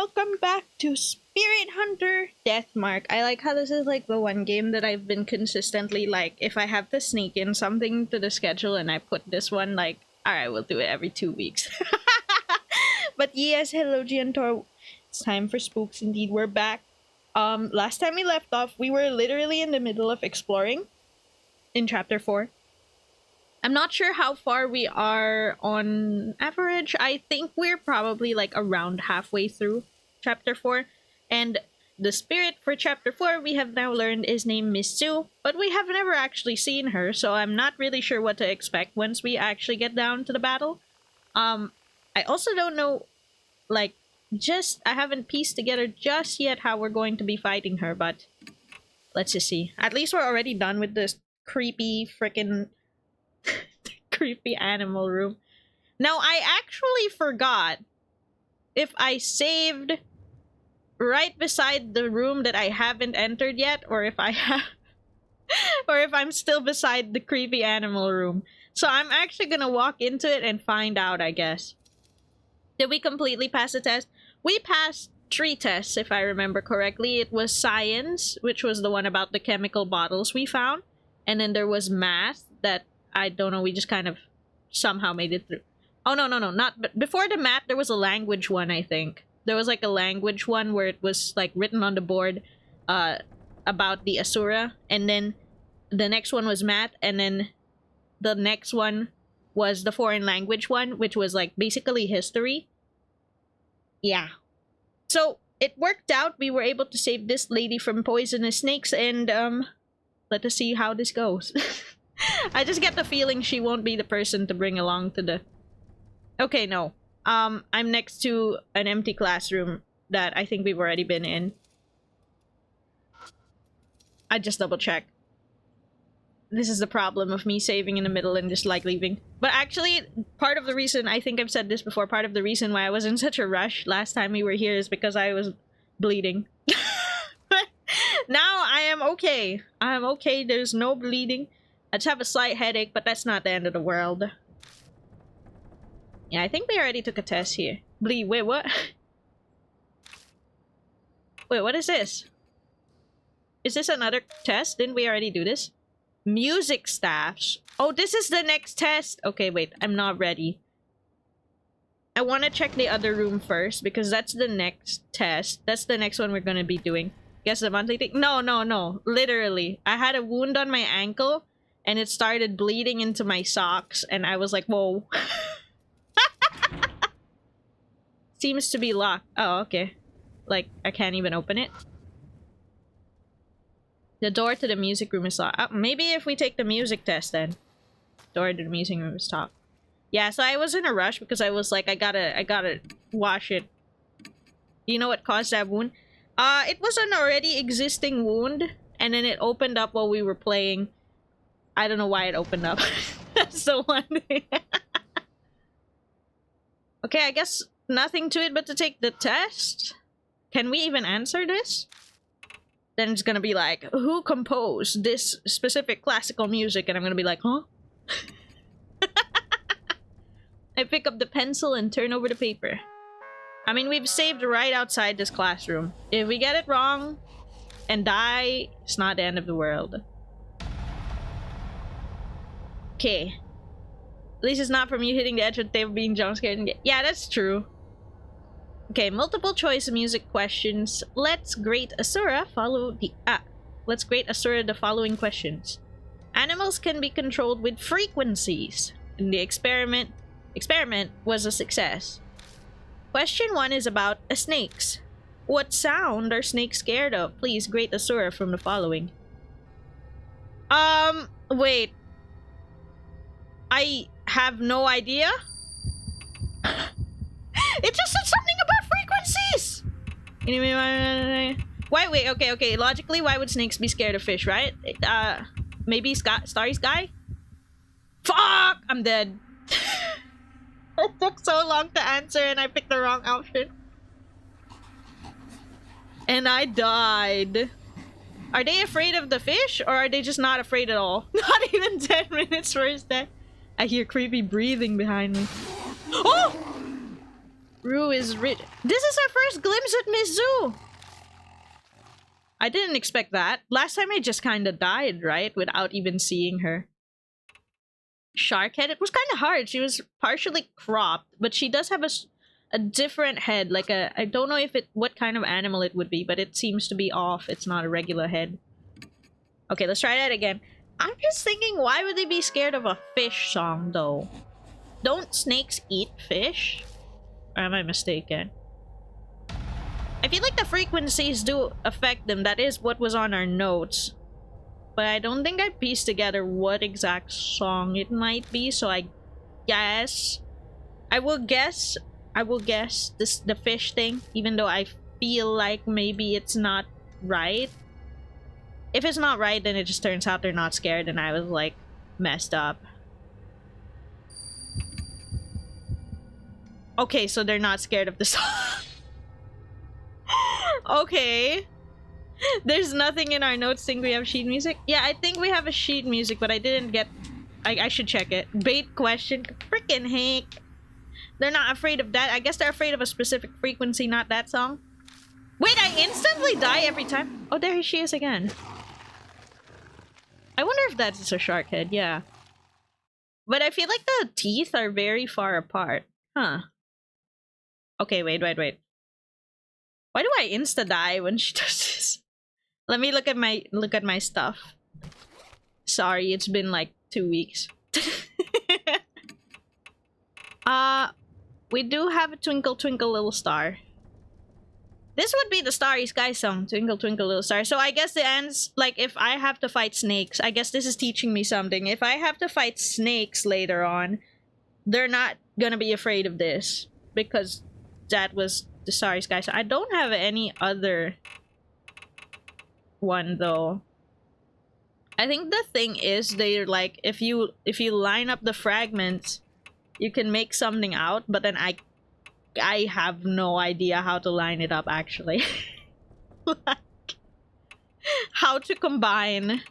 welcome back to Spirit Hunter Deathmark. I like how this is like the one game that I've been consistently like, if I have to sneak in something to the schedule and I put this one like, alright, we'll do it every 2 weeks. But yes, hello Giantor. It's time for spooks indeed. We're back. Last time we left off, we were literally in the middle of exploring in chapter 4. I'm not sure how far we are on average. I think we're probably like around halfway through chapter 4. And the spirit for chapter 4 we have now learned is named Miss Sue, but we have never actually seen her, so I'm not really sure what to expect once we actually get down to the battle. I also don't know, like, I haven't pieced together just yet how we're going to be fighting her, but let's just see. At least we're already done with this creepy freaking creepy animal room. Now, I actually forgot if I saved right beside the room that I haven't entered yet, or if I have, or if I'm still beside the creepy animal room. So I'm actually gonna walk into it and find out, I guess. Did we completely pass the test? We passed 3 tests, if I remember correctly. It was science, which was the one about the chemical bottles we found. And then there was math that, I don't know, we just kind of somehow made it through. Oh, no, not... Before the math, there was a language one, I think. There was like a language one where it was like written on the board about the Asura. And then the next one was math. And then the next one was the foreign language one, which was like basically history. Yeah. So it worked out. We were able to save this lady from poisonous snakes, and let us see how this goes. I just get the feeling she won't be the person to bring along to the... Okay, no. I'm next to an empty classroom that I think we've already been in. I just double check. This is the problem of me saving in the middle and just like leaving. But actually, part of the reason, I think I've said this before, part of the reason why I was in such a rush last time we were here is because I was bleeding. Now I am okay. I am okay. There's no bleeding. I just have a slight headache, but that's not the end of the world. Yeah, I think we already took a test here. Bleed. Wait, what? Wait, what is this? Is this another test? Didn't we already do this? Music staffs. Oh, this is the next test. Okay, wait. I'm not ready. I want to check the other room first because that's the next test. That's the next one we're going to be doing. Guess the monthly thing? No. Literally. I had a wound on my ankle and it started bleeding into my socks and I was like, whoa. Seems to be locked. Oh, okay. Like, I can't even open it. The door to the music room is locked. Maybe if we take the music test then. Door to the music room is locked. Yeah, so I was in a rush because I was like, I gotta wash it. You know what caused that wound? It was an already existing wound, and then it opened up while we were playing. I don't know why it opened up. That's the one thing. Okay, I guess nothing to it but to take the test. Can we even answer this? Then it's gonna be like, who composed this specific classical music? And I'm gonna be like, huh? I pick up the pencil and turn over the paper. I mean, we've saved right outside this classroom. If we get it wrong and die, it's not the end of the world. Okay. At least it's not from you hitting the edge of the table, being jump scared and get... Yeah, that's true. Okay, multiple choice music questions. Let's grade Asura let's grade Asura the following questions. Animals can be controlled with frequencies. And the experiment was a success. Question 1 is about snakes. What sound are snakes scared of? Please grade Asura from the following. Wait. I have no idea. It just said something about frequencies! Why? Wait, okay. Logically, why would snakes be scared of fish, right? Maybe Starry Sky? Fuck! I'm dead. It took so long to answer and I picked the wrong option. And I died. Are they afraid of the fish? Or are they just not afraid at all? Not even 10 minutes first day. I hear creepy breathing behind me. Oh! Rue is rich. This is our first glimpse at Miss Zoo! I didn't expect that. Last time I just kind of died, right? Without even seeing her. Shark head? It was kind of hard. She was partially cropped, but she does have a different head. Like a... I don't know if it... what kind of animal it would be, but it seems to be off. It's not a regular head. Okay, let's try that again. I'm just thinking, why would they be scared of a fish song, though? Don't snakes eat fish? Or am I mistaken? I feel like the frequencies do affect them. That is what was on our notes. But I don't think I pieced together what exact song it might be, so I guess... I will guess this the fish thing, even though I feel like maybe it's not right. If it's not right, then it just turns out they're not scared and I was like messed up. Okay, so they're not scared of the song. Okay. There's nothing in our notes. Think we have sheet music? Yeah, I think we have a sheet music, but I didn't get... I should check it. Bait question. Frickin' heck. They're not afraid of that. I guess they're afraid of a specific frequency, not that song. Wait, I instantly die every time? Oh, there she is again. I wonder if that's a shark head, yeah. But I feel like the teeth are very far apart. Huh. Okay, wait. Why do I insta-die when she does this? Let me look at my stuff. Sorry, it's been like 2 weeks. We do have a Twinkle Twinkle Little Star. This would be the Starry Sky song, Twinkle Twinkle Little Star. So I guess the ends, like if I have to fight snakes, I guess this is teaching me something. If I have to fight snakes later on, they're not gonna be afraid of this. Because that was the Starry Sky song. I don't have any other one though. I think the thing is they're like, if you line up the fragments, you can make something out, but then I have no idea how to line it up actually. Like, how to combine.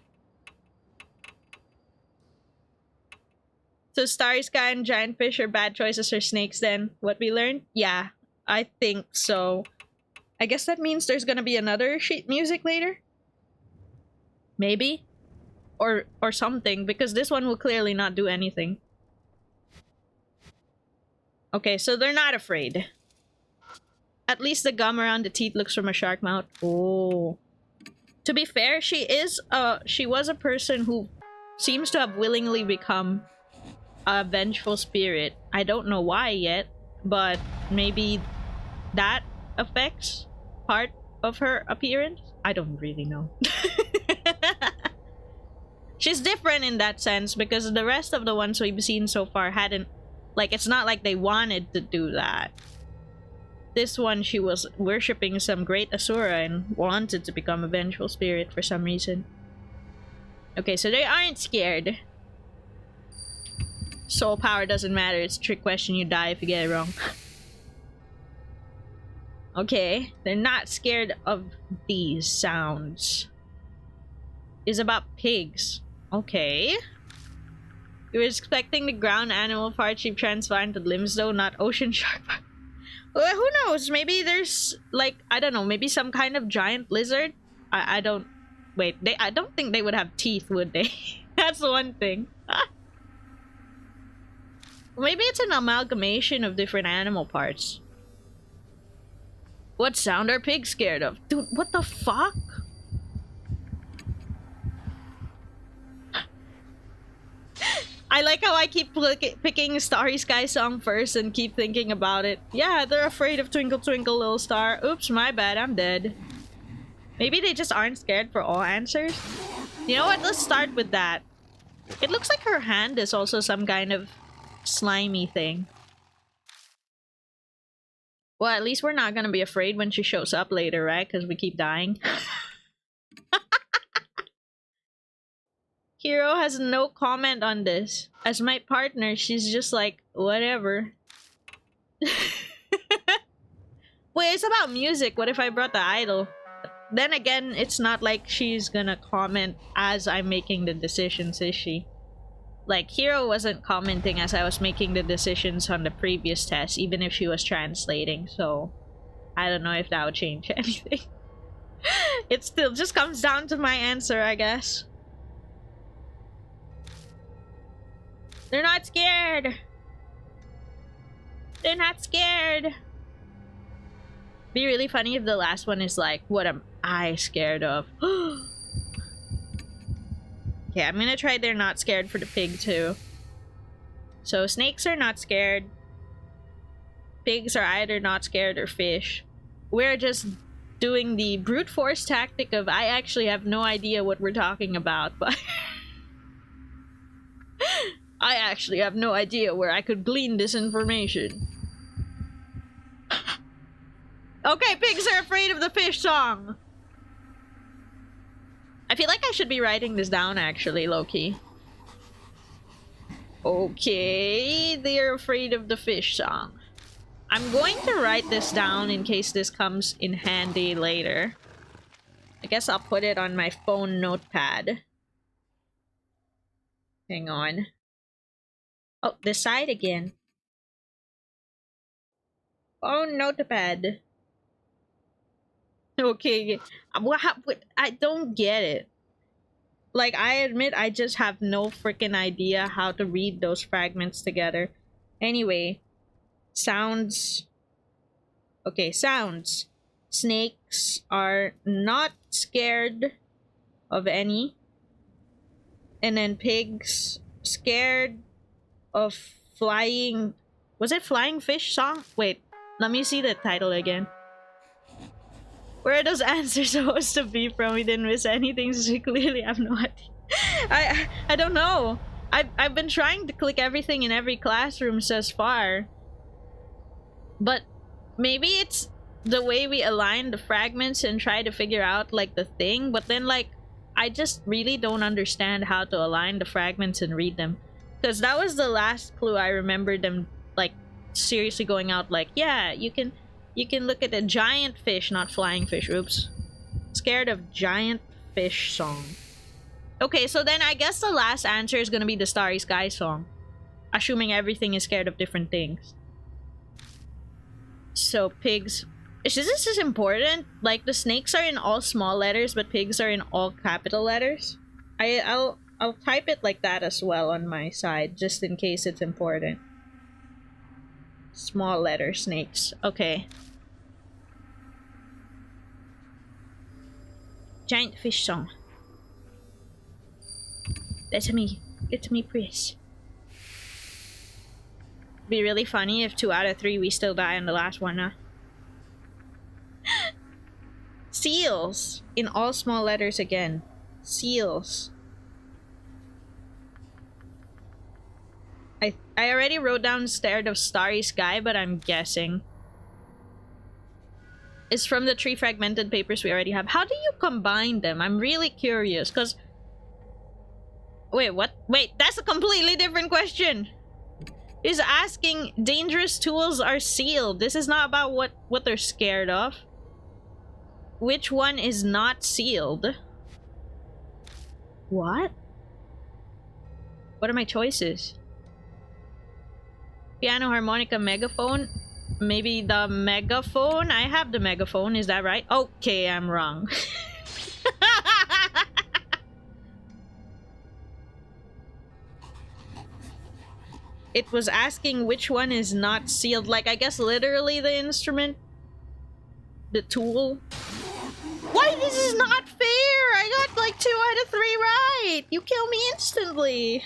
So Starry Sky and Giant Fish are bad choices for snakes then, what we learned? Yeah, I think so. I guess that means there's gonna be another sheet music later? Maybe? Or something, because this one will clearly not do anything. Okay, so they're not afraid. At least the gum around the teeth looks from a shark mouth. Oh. To be fair, she was a person who seems to have willingly become a vengeful spirit. I don't know why yet, but maybe that affects part of her appearance? I don't really know. She's different in that sense because the rest of the ones we've seen so far hadn't... Like, it's not like they wanted to do that. This one, she was worshipping some great Asura and wanted to become a vengeful spirit for some reason. Okay, so they aren't scared. Soul power doesn't matter. It's a trick question. You die if you get it wrong. Okay, they're not scared of these sounds. It's about pigs. Okay. You were expecting the ground animal part sheep transformed to limbs though, not ocean shark part. Well, who knows? Maybe there's like, I don't know, maybe some kind of giant lizard? I don't... Wait, I don't think they would have teeth, would they? That's the one thing. Maybe it's an amalgamation of different animal parts. What sound are pigs scared of? Dude, what the fuck? I like how I keep picking Starry Sky song first and keep thinking about it. Yeah, they're afraid of Twinkle Twinkle Little Star. Oops, my bad, I'm dead. Maybe they just aren't scared for all answers? You know what, let's start with that. It looks like her hand is also some kind of slimy thing. Well, at least we're not gonna be afraid when she shows up later, right? Because we keep dying. Hero has no comment on this. As my partner, she's just like, whatever. Wait, it's about music. What if I brought the idol? Then again, it's not like she's gonna comment as I'm making the decisions, is she? Like, Hero wasn't commenting as I was making the decisions on the previous test, even if she was translating, so I don't know if that would change anything. It still just comes down to my answer, I guess. They're not scared! They're not scared! Be really funny if the last one is like, what am I scared of? Okay, I'm gonna try they're not scared for the pig too. So snakes are not scared. Pigs are either not scared or fish. We're just doing the brute force tactic of I actually have no idea what we're talking about, but I actually have no idea where I could glean this information. Okay, pigs are afraid of the fish song. I feel like I should be writing this down actually, low-key. Okay, they're afraid of the fish song. I'm going to write this down in case this comes in handy later. I guess I'll put it on my phone notepad. Hang on. Oh, this side again. Phone notepad. Okay. What? I don't get it. Like, I admit I just have no freaking idea how to read those fragments together. Anyway. Sounds. Okay, sounds. Snakes are not scared of any. And then pigs scared of flying. Was it Flying Fish Song? Wait, let me see the title again. Where are those answers supposed to be from? We didn't miss anything, so we clearly have no idea. I don't know. I've been trying to click everything in every classroom thus far. But maybe it's the way we align the fragments and try to figure out like the thing, but then like I just really don't understand how to align the fragments and read them. Because that was the last clue I remember them like seriously going out like, yeah, you can look at a giant fish, not flying fish. Oops. Scared of giant fish song. Okay, so then I guess the last answer is gonna be the Starry Sky song. Assuming everything is scared of different things. So pigs. This is important. Like the snakes are in all small letters, but pigs are in all capital letters. I'll type it like that as well on my side, just in case it's important. Small letter snakes. Okay. Giant fish song. Let me please. Be really funny if 2 out of 3 we still die on the last one, huh? Seals in all small letters again. Seals. I already wrote down Scared of Starry Sky, but I'm guessing it's from the 3 fragmented papers we already have. How do you combine them? I'm really curious, because wait, what? Wait, that's a completely different question. Is asking dangerous tools are sealed. This is not about what they're scared of. Which one is not sealed? What? What are my choices? Piano, harmonica, megaphone? Maybe the megaphone? I have the megaphone, is that right? Okay, I'm wrong. It was asking which one is not sealed. Like, I guess literally the instrument? The tool? Why? This is not fair! I got like 2 out of 3 right! You kill me instantly!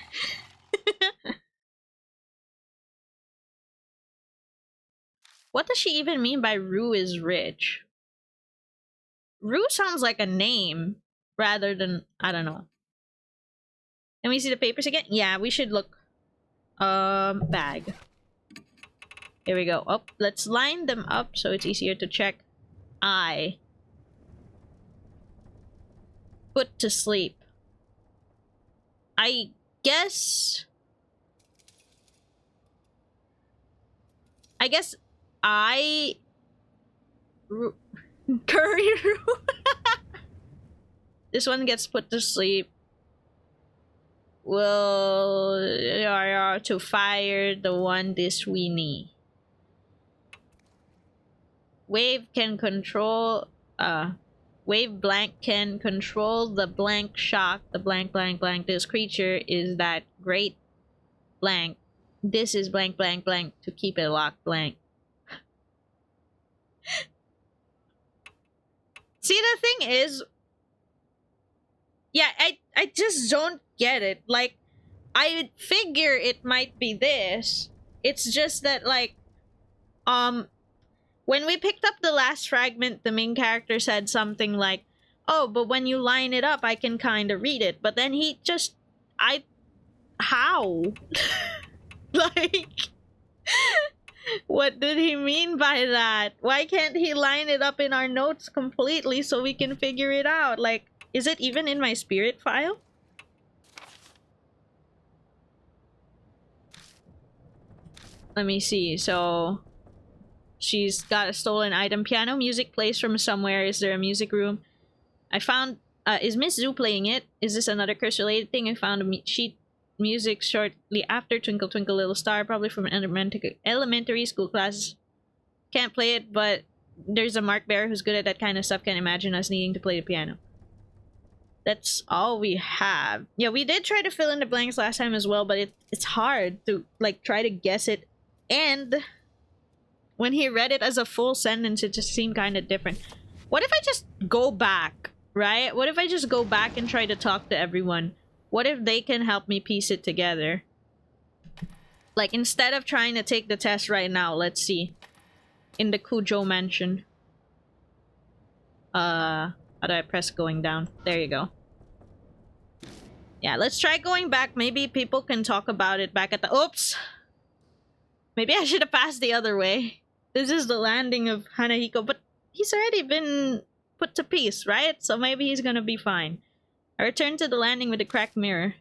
What does she even mean by Rue is rich? Rue sounds like a name rather than, I don't know. Can we see the papers again? Yeah, we should look. Bag. Here we go. Oh, let's line them up so it's easier to check. I. Put to sleep. I guess I curry roux. This one gets put to sleep. will to fire the one this weenie. Wave can control wave blank can control the blank shock. The blank blank blank. This creature is that great blank. This is blank blank blank to keep it locked blank. See, the thing is, yeah, I just don't get it. Like, I figure it might be this. It's just that, like, when we picked up the last fragment, the main character said something like, "Oh, but when you line it up, I can kind of read it." But then he just, how? Like, what did he mean by that? Why can't he line it up in our notes completely so we can figure it out? Like, is it even in my spirit file? Let me see. So, she's got a stolen item. Piano music plays from somewhere. Is there a music room? I found... is Miss Zhu playing it? Is this another curse-related thing? I found a sheet music shortly after Twinkle Twinkle Little Star, probably from an elementary school class. Can't play it, but there's a Mark Bear who's good at that kind of stuff. Can't imagine us needing to play the piano. That's all we have. Yeah, we did try to fill in the blanks last time as well, but it's hard to, like, try to guess it. And when he read it as a full sentence, it just seemed kind of different. What if I just go back, right? What if I just go back and try to talk to everyone? What if they can help me piece it together? Like, instead of trying to take the test right now, let's see. In the Cujo mansion. How do I press going down? There you go. Yeah, let's try going back. Maybe people can talk about it back at the... Oops! Maybe I should have passed the other way. This is the landing of Hanahiko, but he's already been put to peace, right? So maybe he's gonna be fine. I return to the landing with a cracked mirror.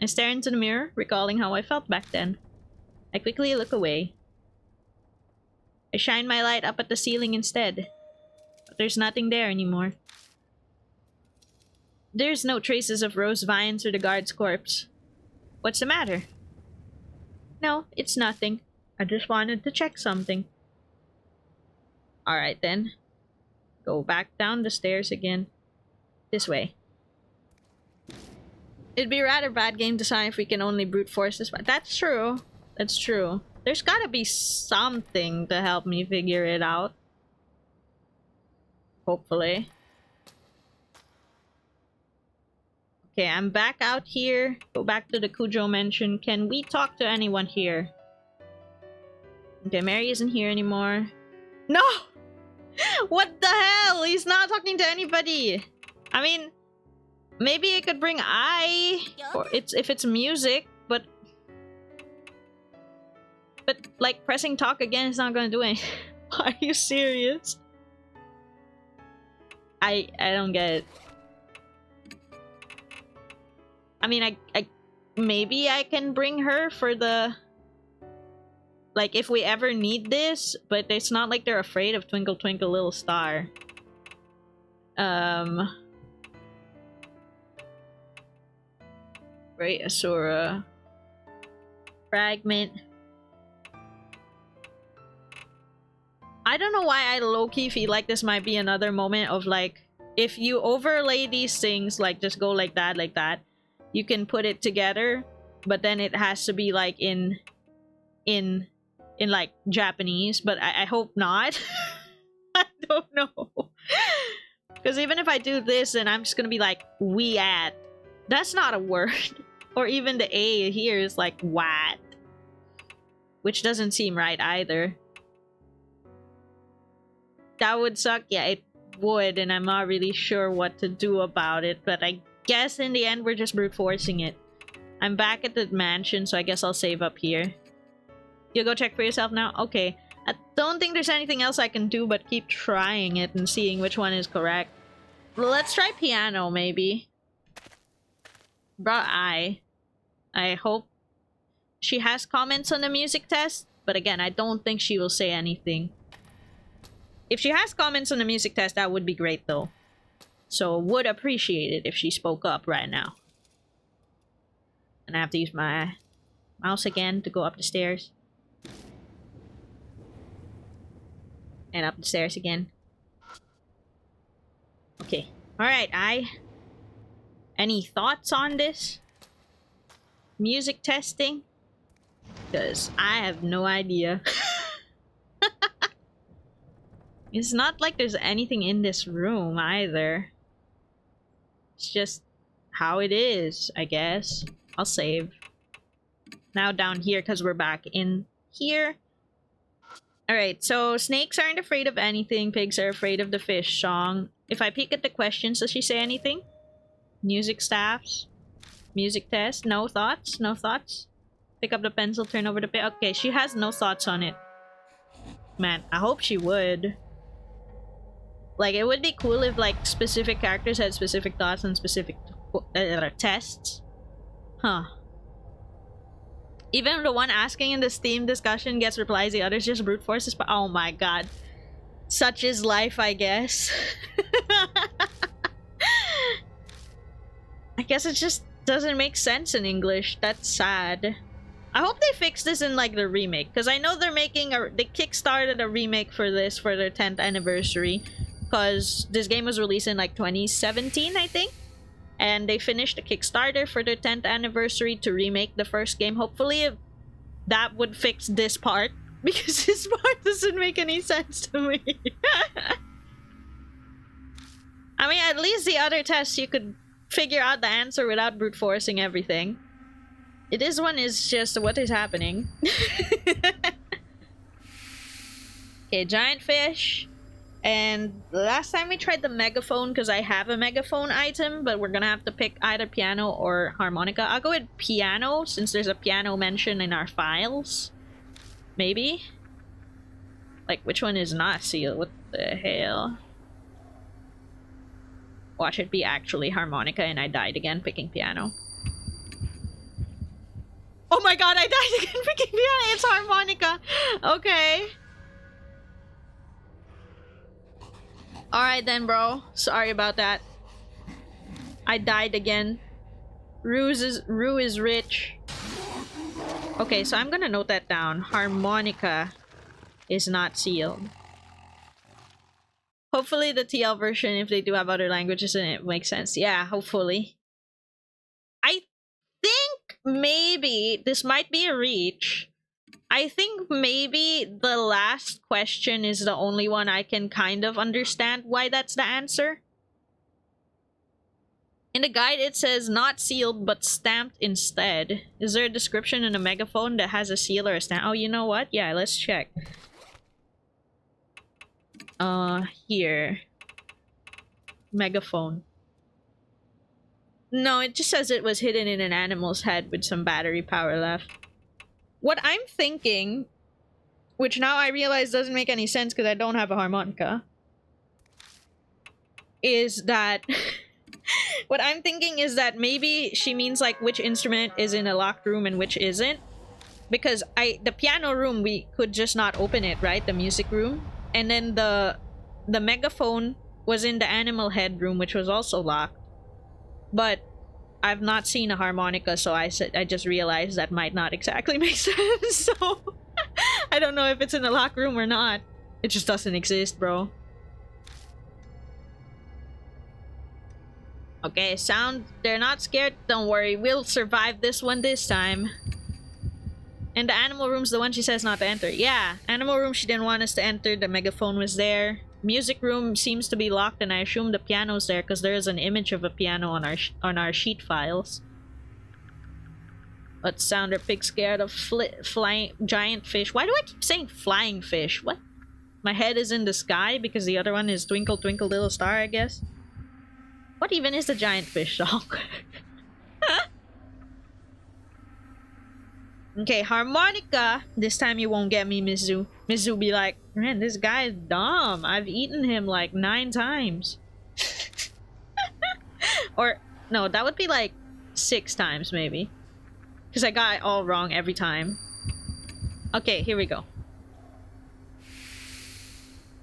I stare into the mirror, recalling how I felt back then. I quickly look away. I shine my light up at the ceiling instead. But there's nothing there anymore. There's no traces of Rose Vines or the guard's corpse. What's the matter? No, it's nothing. I just wanted to check something. Alright then. Go back down the stairs again. This way. It'd be a rather bad game design if we can only brute force this. That's true. That's true. There's gotta be something to help me figure it out. Hopefully. Okay, I'm back out here. Go back to the Cujo mansion. Can we talk to anyone here? Okay, Mary isn't here anymore. No! What the hell? He's not talking to anybody. I mean, maybe I could bring or if it's music, but like pressing talk again is not gonna do anything. Are you serious? I don't get it. I mean, I maybe I can bring her for the, like, if we ever need this, but it's not like they're afraid of Twinkle Twinkle Little Star. Right, Asura. Fragment. I don't know why I low-key feel like this might be another moment of, like, if you overlay these things, like, just go like that, you can put it together, but then it has to be, like, in like, Japanese, but I hope not. I don't know. Because even if I do this, then I'm just gonna be like, we at. That's not a word. Or even the A here is like, what? Which doesn't seem right either. That would suck. Yeah, it would, and I'm not really sure what to do about it, but I guess in the end, we're just brute forcing it. I'm back at the mansion, so I guess I'll save up here. You'll go check for yourself now? Okay. I don't think there's anything else I can do but keep trying it and seeing which one is correct. Let's try piano, maybe. Brought I hope she has comments on the music test, but again, I don't think she will say anything. If she has comments on the music test, that would be great, though. So, would appreciate it if she spoke up right now. And I have to use my mouse again to go up the stairs. And up the stairs again. Okay. Alright, any thoughts on this? Music testing? Because I have no idea. It's not like there's anything in this room either. It's just how it is, I guess. I'll save. Now down here because we're back in here. Alright, so snakes aren't afraid of anything. Pigs are afraid of the fish song. If I peek at the questions, does she say anything? Music staffs? Music test? No thoughts? No thoughts? Pick up the pencil, turn over the page. Okay, she has no thoughts on it. Man, I hope she would. Like, it would be cool if, like, specific characters had specific thoughts and specific tests. Huh. Even the one asking in the Steam discussion gets replies, the others just brute forces. But oh my god. Such is life, I guess. I guess it just doesn't make sense in English. That's sad. I hope they fix this in like the remake, because I know they're making they kickstarted a remake for this for their 10th anniversary, because this game was released in like 2017, I think, and they finished the Kickstarter for their 10th anniversary to remake the first game. Hopefully that would fix this part, because this part doesn't make any sense to me. I mean, at least the other tests you could figure out the answer without brute forcing everything. This one is just what is happening. Okay, giant fish. And last time we tried the megaphone because I have a megaphone item, but we're gonna have to pick either piano or harmonica. I'll go with piano since there's a piano mention in our files. Maybe? Like, which one is not sealed? What the hell? Watch it be actually harmonica and I died again picking piano. Oh my god, I died again picking piano! It's harmonica! Okay. Alright then, bro. Sorry about that. I died again. Rue is rich. Okay, so I'm gonna note that down. Harmonica is not sealed. Hopefully the TL version, if they do have other languages in it, makes sense. Yeah, hopefully. I think maybe this might be a reach. I think maybe the last question is the only one I can kind of understand why that's the answer. In the guide it says not sealed but stamped instead. Is there a description in a megaphone that has a seal or a stamp? Oh, you know what? Yeah, let's check. Here. Megaphone. No, it just says it was hidden in an animal's head with some battery power left. What I'm thinking, which now I realize doesn't make any sense because I don't have a harmonica, is that... what I'm thinking is that maybe she means like which instrument is in a locked room and which isn't. Because the piano room, we could just not open it, right? The music room. And then the megaphone was in the animal head room, which was also locked. But I've not seen a harmonica, so I just realized that might not exactly make sense. So I don't know if it's in a locked room or not. It just doesn't exist, bro. Okay, sound. They're not scared. Don't worry, we'll survive this one this time. And the animal room's the one she says not to enter. Yeah, animal room she didn't want us to enter. The megaphone was there. Music room seems to be locked, and I assume the piano's there because there is an image of a piano on our sheet files. What sound are pigs scared of? Flying giant fish. Why do I keep saying flying fish? What? My head is in the sky because the other one is Twinkle Twinkle Little Star, I guess. What even is the giant fish song? Okay, harmonica. This time you won't get me, Mizu. Mizu be like, man, this guy is dumb. I've eaten him like 9 times. Or, no, that would be like 6 times maybe. Because I got it all wrong every time. Okay, here we go.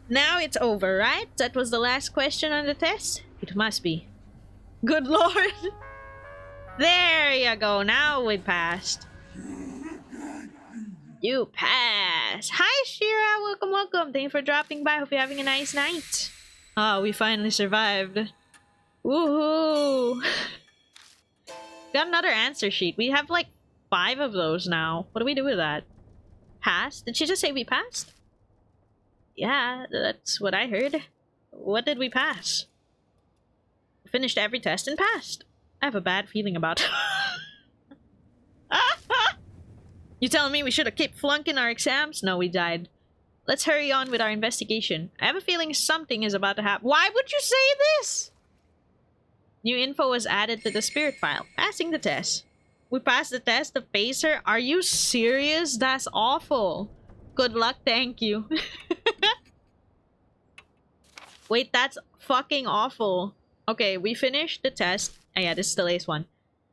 Now it's over, right? That was the last question on the test? It must be. Good lord! There you go. Now we passed. You pass. Hi, Shira. Welcome, welcome. Thank you for dropping by. Hope you're having a nice night. Oh, we finally survived. Woohoo! Got another answer sheet. We have like 5 of those now. What do we do with that? Pass? Did she just say we passed? Yeah, that's what I heard. What did we pass? Finished every test and passed. I have a bad feeling about it. You telling me we should have kept flunking our exams? No, we died. Let's hurry on with our investigation. I have a feeling something is about to happen. Why would you say this? New info was added to the spirit file. Passing the test. We passed the test of Pacer? Are you serious? That's awful. Good luck, thank you. Wait, that's fucking awful. Okay, we finished the test. Oh yeah, this is the latest one.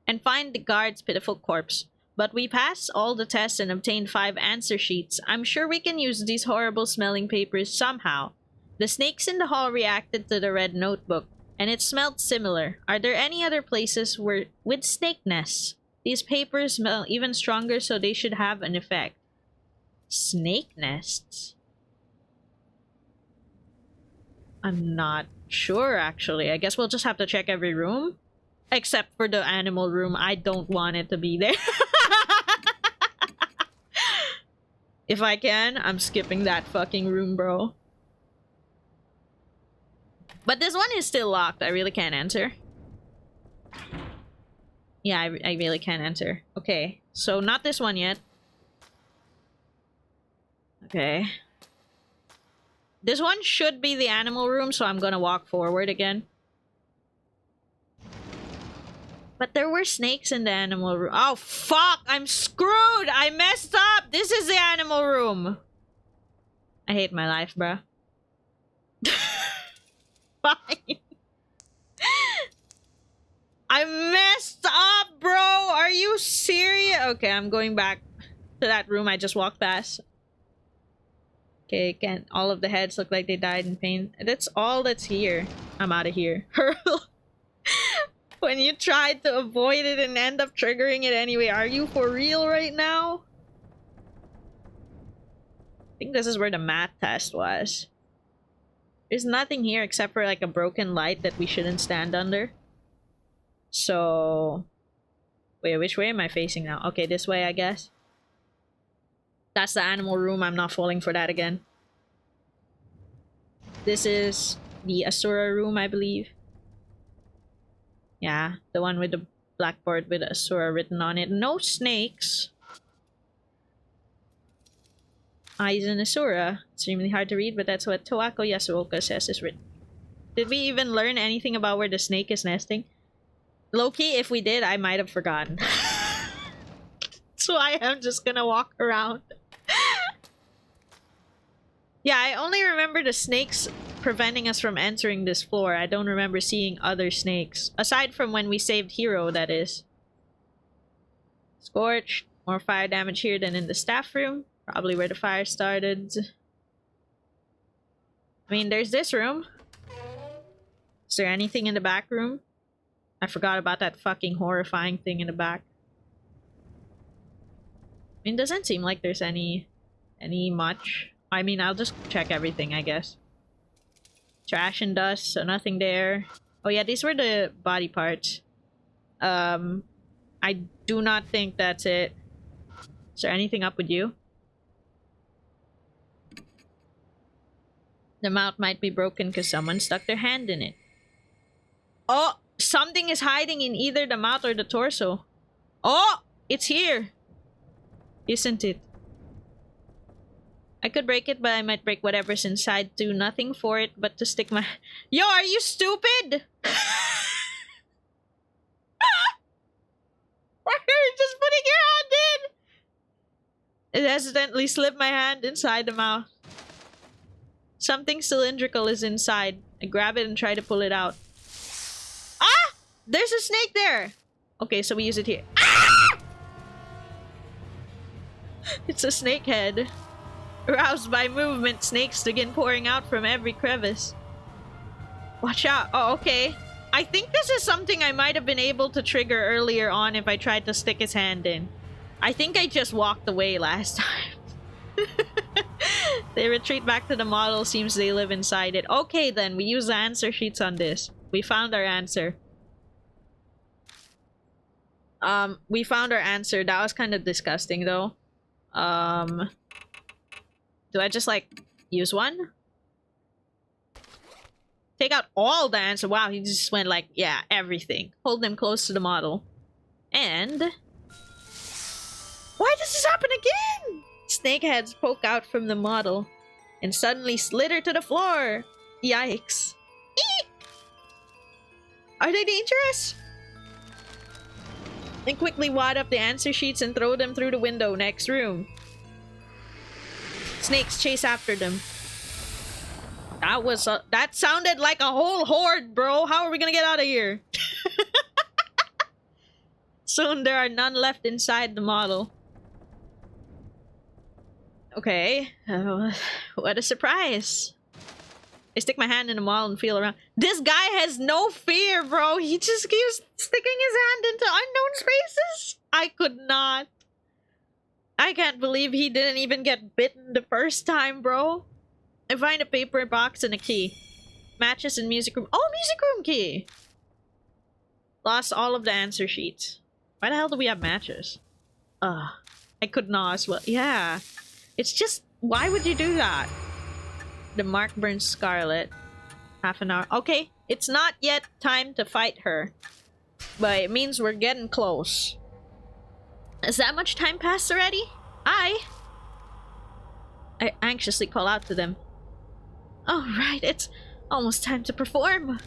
And find the guard's pitiful corpse. But we passed all the tests and obtained 5 answer sheets. I'm sure we can use these horrible smelling papers somehow. The snakes in the hall reacted to the red notebook, and it smelled similar. Are there any other places where with snake nests? These papers smell even stronger, so they should have an effect. Snake nests? I'm not sure, actually. I guess we'll just have to check every room. Except for the animal room. I don't want it to be there. If I can, I'm skipping that fucking room, bro. But this one is still locked. I really can't enter. Yeah, I really can't enter. Okay, so not this one yet. Okay. This one should be the animal room, so I'm gonna walk forward again. But there were snakes in the animal room. Oh, fuck! I'm screwed! I messed up! This is the animal room! I hate my life, bruh. Fine. I messed up, bro! Are you serious? Okay, I'm going back to that room I just walked past. Okay, can't. All of the heads look like they died in pain. That's all that's here. I'm out of here. Hurl. When you tried to avoid it and end up triggering it anyway. Are you for real right now? I think this is where the math test was. There's nothing here except for like a broken light that we shouldn't stand under. So... Wait, which way am I facing now? Okay, this way, I guess. That's the animal room. I'm not falling for that again. This is the Asura room, I believe. Yeah, the one with the blackboard with Asura written on it. No snakes. Eyes in Asura. Extremely hard to read, but that's what Towako Yasuoka says is written. Did we even learn anything about where the snake is nesting? Low-key, if we did, I might have forgotten. So I am just gonna walk around. Yeah, I only remember the snakes preventing us from entering this floor. I don't remember seeing other snakes. Aside from when we saved Hero, that is. Scorched. More fire damage here than in the staff room. Probably where the fire started. I mean, there's this room. Is there anything in the back room? I forgot about that fucking horrifying thing in the back. I mean, doesn't seem like there's any much. I mean, I'll just check everything, I guess. Trash and dust, so nothing there. Oh yeah, these were the body parts. I do not think that's it. Is there anything up with you? The mouth might be broken because someone stuck their hand in it. Oh! Something is hiding in either the mouth or the torso. Oh! It's here! Isn't it? I could break it, but I might break whatever's inside. Do nothing for it but to stick my... Yo, are you stupid? Why are you just putting your hand in? It accidentally slipped my hand inside the mouth. Something cylindrical is inside. I grab it and try to pull it out. Ah! There's a snake there! Okay, so we use it here. Ah! It's a snake head. Aroused by movement, snakes begin pouring out from every crevice. Watch out. Oh, okay. I think this is something I might have been able to trigger earlier on if I tried to stick his hand in. I think I just walked away last time. They retreat back to the model. Seems they live inside it. Okay, then. We use the answer sheets on this. We found our answer. We found our answer. That was kind of disgusting, though. Do I just, like, use one? Take out all the answer. Wow, he just went like, yeah, everything. Hold them close to the model. And... why does this happen again? Snake heads poke out from the model and suddenly slither to the floor. Yikes. Eek! Are they dangerous? Then quickly wad up the answer sheets and throw them through the window. Next room. Snakes chase after them. That sounded like a whole horde, bro. How are we gonna get out of here? Soon there are none left inside the model. Okay. What a surprise. I stick my hand in the model and feel around. This guy has no fear, bro. He just keeps sticking his hand into unknown spaces. I could not. I can't believe he didn't even get bitten the first time, bro. I find a paper box and a key. Matches in music room. Oh, music room key! Lost all of the answer sheets. Why the hell do we have matches? I could not as well. Yeah. It's just... why would you do that? The mark burns scarlet. Half an hour. Okay. It's not yet time to fight her. But it means we're getting close. Has that much time passed already? I anxiously call out to them. All right, it's almost time to perform.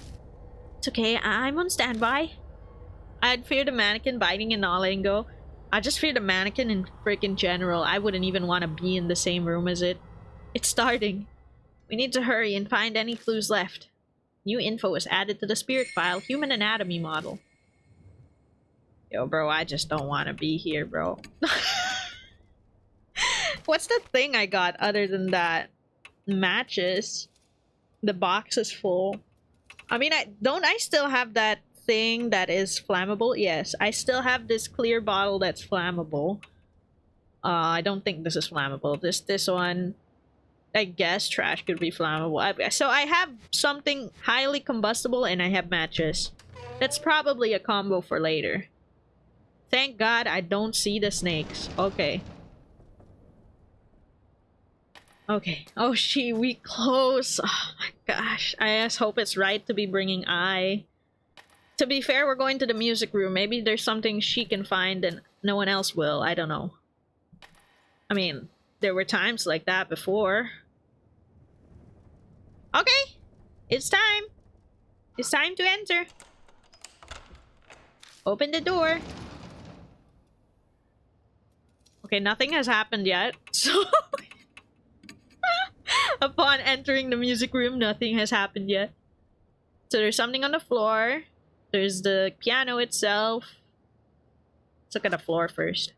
It's okay, I'm on standby. I'd fear the mannequin biting and gnawing go. I just fear the mannequin in freaking general. I wouldn't even want to be in the same room as it. It's starting. We need to hurry and find any clues left. New info is added to the spirit file. Human anatomy model. Yo, bro, I just don't want to be here, bro. What's the thing I got other than that? Matches. The box is full. I mean, I still have that thing that is flammable? Yes, I still have this clear bottle that's flammable. I don't think this is flammable. This one, I guess trash could be flammable. So I have something highly combustible and I have matches. That's probably a combo for later. Thank God I don't see the snakes. Okay. Okay. Oh, we close. Oh my gosh. I just hope it's right to be bringing I. To be fair, we're going to the music room. Maybe there's something she can find and no one else will. I don't know. I mean, there were times like that before. Okay. It's time. It's time to enter. Open the door. Okay, nothing has happened yet. So... upon entering the music room, nothing has happened yet. So there's something on the floor. There's the piano itself. Let's look at the floor first.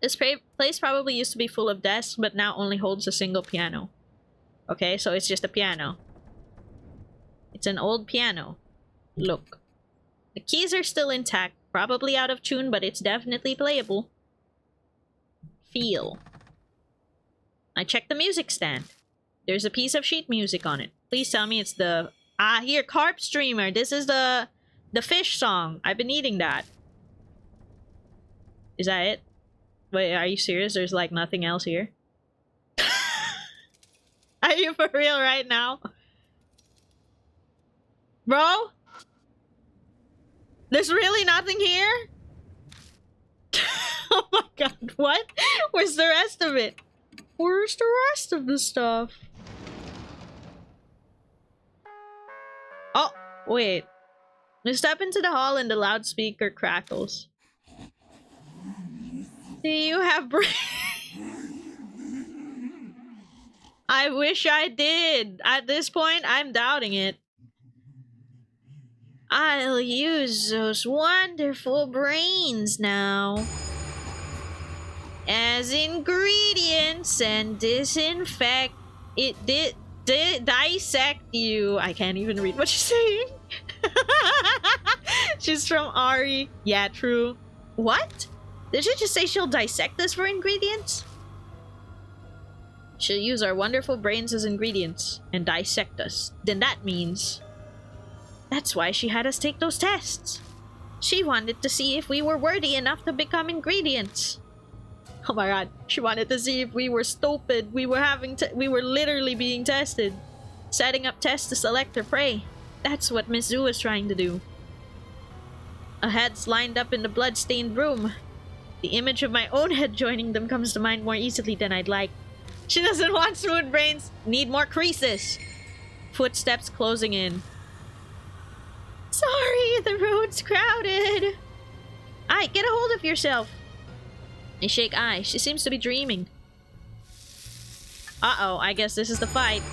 This place probably used to be full of desks, but now only holds a single piano. Okay, so it's just a piano. It's an old piano. Look. The keys are still intact. Probably out of tune, but it's definitely playable. Feel. I checked the music stand. There's a piece of sheet music on it. Please tell me it's the... ah, here, Carp Streamer. This is the fish song. I've been eating that. Is that it? Wait, are you serious? There's like nothing else here? Are you for real right now? Bro? There's really nothing here? Oh my god, what? Where's the rest of it? Where's the rest of the stuff? Oh, wait. We step into the hall and the loudspeaker crackles. Do you have brain? I wish I did. At this point, I'm doubting it. I'll use those wonderful brains now as ingredients and dissect you. I can't even read what you're saying. She's from Ari. Yeah, true. What? Did she just say she'll dissect us for ingredients? She'll use our wonderful brains as ingredients and dissect us. Then that means... That's why she had us take those tests. She wanted to see if we were worthy enough to become ingredients. Oh my god. She wanted to see if we were stupid. We were literally being tested. Setting up tests to select her prey. That's what Miss Zhu was trying to do. A heads lined up in the blood-stained room. The image of my own head joining them comes to mind more easily than I'd like. She doesn't want smooth brains. Need more creases. Footsteps closing in. Sorry, the road's crowded. Aye, get a hold of yourself. I shake eye. She seems to be dreaming. Uh-oh, I guess this is the fight.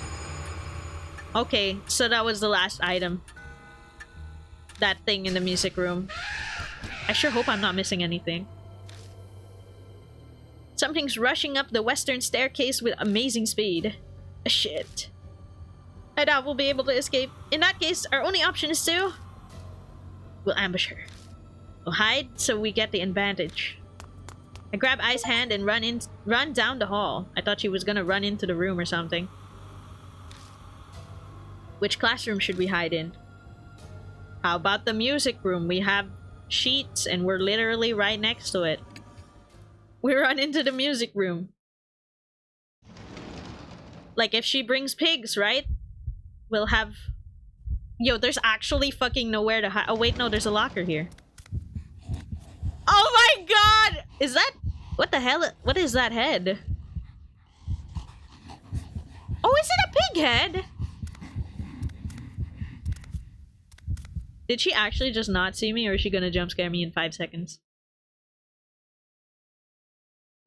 Okay, so that was the last item. That thing in the music room. I sure hope I'm not missing anything. Something's rushing up the western staircase with amazing speed. Shit. I doubt we'll be able to escape. In that case, our only option is to... We'll ambush her. We'll hide so we get the advantage. I grab Ai's hand and run down the hall. I thought she was gonna run into the room or something. Which classroom should we hide in? How about the music room? We have sheets and we're literally right next to it. We run into the music room. Like if she brings pigs, right? We'll have... Yo, there's actually fucking nowhere to hide. Oh wait, no, there's a locker here. Oh my god! Is that... What the hell? What is that head? Oh, is it a pig head? Did she actually just not see me, or is she gonna jump scare me in 5 seconds?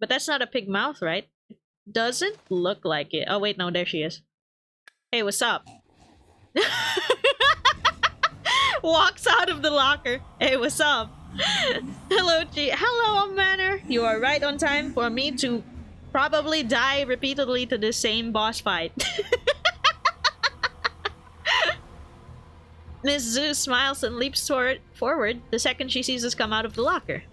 But that's not a pig mouth, right? Doesn't look like it. Oh wait, no, there she is. Hey, what's up? Walks out of the locker. Hey, what's up? Hello, G. Hello, Manor. You are right on time for me to probably die repeatedly to the same boss fight. Miss Zhu smiles and leaps forward the second she sees us come out of the locker.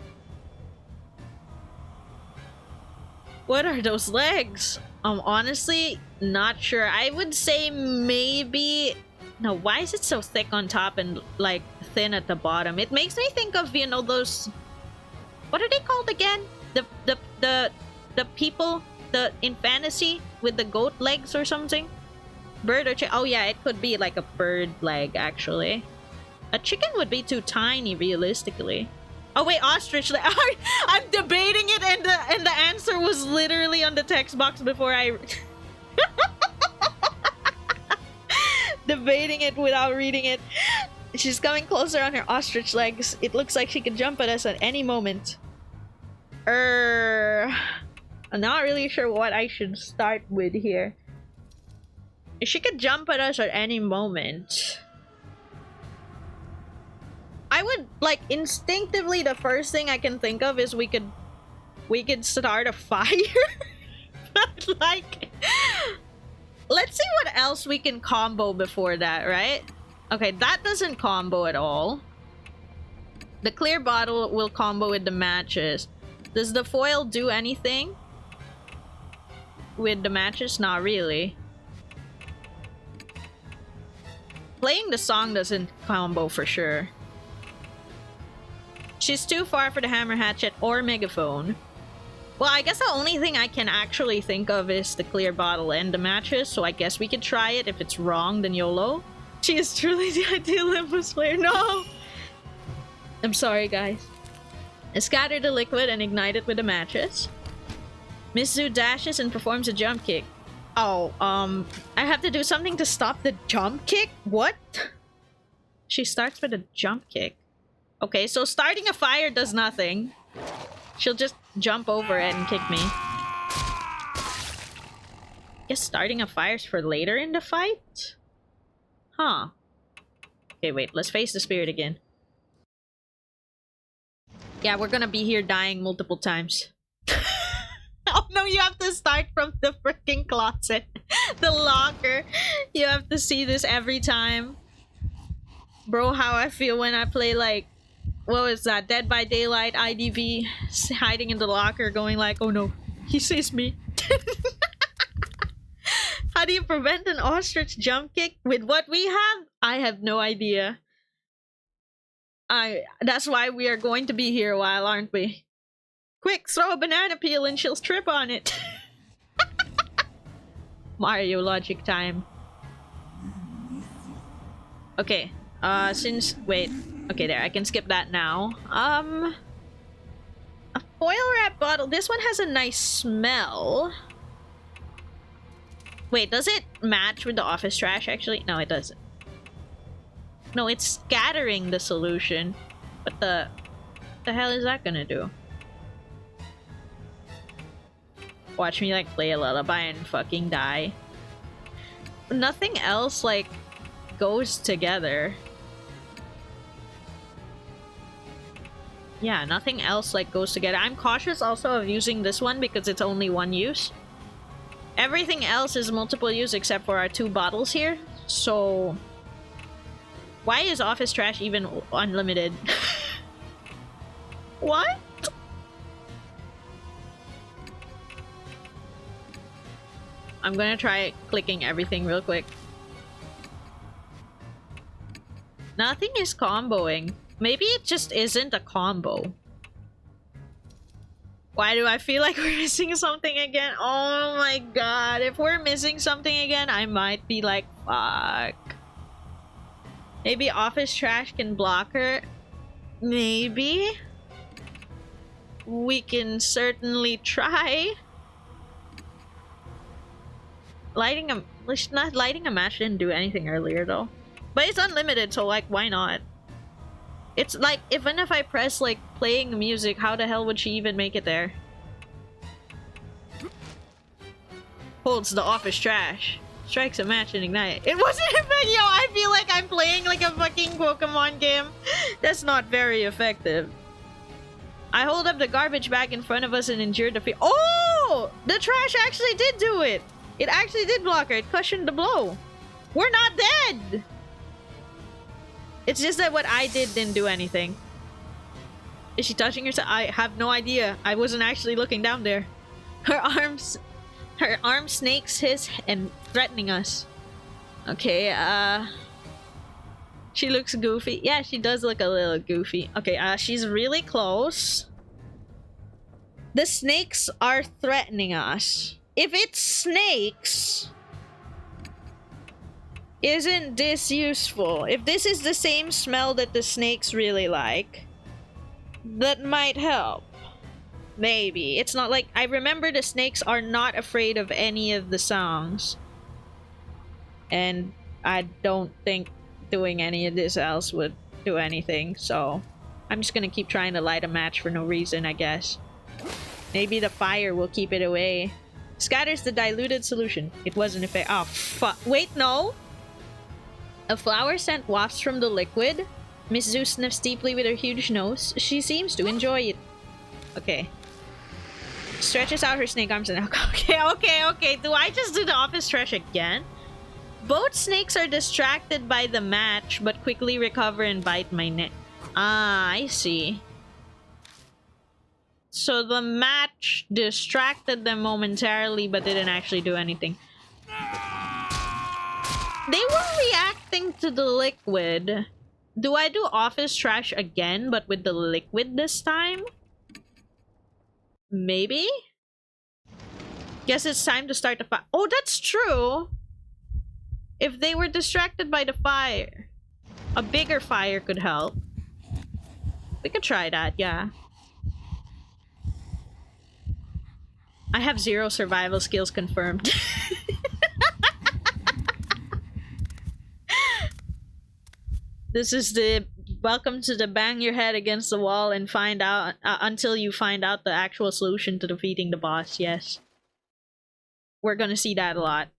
What are those legs? Honestly, not sure. I would say maybe... No, why is it so thick on top and, like, thin at the bottom? It makes me think of, you know, those... What are they called again? The people in fantasy with the goat legs or something? Bird or chicken? Oh yeah, it could be like a bird leg, actually. A chicken would be too tiny, realistically. Oh wait, ostrich leg. I'm debating it, and the answer was literally on the text box before I... Debating it without reading it. She's coming closer on her ostrich legs. It looks like she could jump at us at any moment. I'm not really sure what I should start with here. She could jump at us at any moment. I would, like, instinctively, the first thing I can think of is we could start a fire. But, like, let's see what else we can combo before that, right? Okay, that doesn't combo at all. The clear bottle will combo with the matches. Does the foil do anything with the matches? Not really. Playing the song doesn't combo for sure. She's too far for the hammer hatchet or megaphone. Well, I guess the only thing I can actually think of is the clear bottle and the matches, so I guess we could try it. If it's wrong, then YOLO. She is truly the ideal Limbus player. No! I'm sorry, guys. Scatter the liquid and ignite it with the matches. Miss Zhu dashes and performs a jump kick. Oh, I have to do something to stop the jump kick? What? She starts with a jump kick. Okay, so starting a fire does nothing. She'll just jump over it and kick me. Guess starting a fire's for later in the fight? Huh. Okay, wait, let's face the spirit again. Yeah, we're gonna be here dying multiple times. Oh no, you have to start from the freaking closet. The locker. You have to see this every time. Bro, how I feel when I play like, what was that? Dead by Daylight IDV, hiding in the locker, going like, oh no, he sees me. How do you prevent an ostrich jump kick with what we have? I have no idea. That's why we are going to be here a while, aren't we? Quick, throw a banana peel and she'll trip on it. Mario logic time. Okay, wait. Okay, there, I can skip that now. A foil wrap bottle. This one has a nice smell. Wait, does it match with the office trash, actually? No, it doesn't. No, it's scattering the solution. What the hell is that gonna do? Watch me, like, play a lullaby and fucking die. Nothing else, like, goes together. Yeah, nothing else, like, goes together. I'm cautious also of using this one because it's only one use. Everything else is multiple use except for our 2 bottles here. So why is office trash even unlimited? What? I'm gonna try clicking everything real quick. Nothing is comboing. Maybe it just isn't a combo. Why do I feel like we're missing something again? Oh my god. If we're missing something again, I might be like, fuck. Maybe office trash can block her. Maybe. We can certainly try. Lighting a match didn't do anything earlier though. But it's unlimited, so like, why not? It's like, even if I press like playing music, how the hell would she even make it there? Holds the office trash. Strikes a match and ignite. It wasn't effective. Yo, I feel like I'm playing like a fucking Pokemon game. That's not very effective. I hold up the garbage bag in front of us and endure the fear. Oh! The trash actually did do it. It actually did block her. It cushioned the blow. We're not dead. It's just that what I did didn't do anything. Is she touching herself? I have no idea. I wasn't actually looking down there. Her arm snakes his and threatening us. Okay, she looks goofy. Yeah, she does look a little goofy. Okay, she's really close. The snakes are threatening us. If it's snakes, isn't this useful? If this is the same smell that the snakes really like, that might help. Maybe. It's not like... I remember the snakes are not afraid of any of the songs. And I don't think doing any of this else would do anything, so... I'm just gonna keep trying to light a match for no reason, I guess. Maybe the fire will keep it away. Scatters the diluted solution. It wasn't effective. Oh, fuck. Wait, no! A flower scent wafts from the liquid. Miss Zeus sniffs deeply with her huge nose. She seems to enjoy it. Okay. Stretches out her snake arms and... Okay. Do I just do the office trash again? Both snakes are distracted by the match, but quickly recover and bite my neck. Ah, I see. So the match distracted them momentarily, but didn't actually do anything. They were reacting to the liquid. Do I do office trash again, but with the liquid this time? Maybe? Guess it's time to start the fire. Oh, that's true! If they were distracted by the fire, a bigger fire could help. We could try that, yeah. I have 0 survival skills confirmed. This is the welcome to the bang your head against the wall and find out until you find out the actual solution to defeating the boss. Yes. We're gonna see that a lot.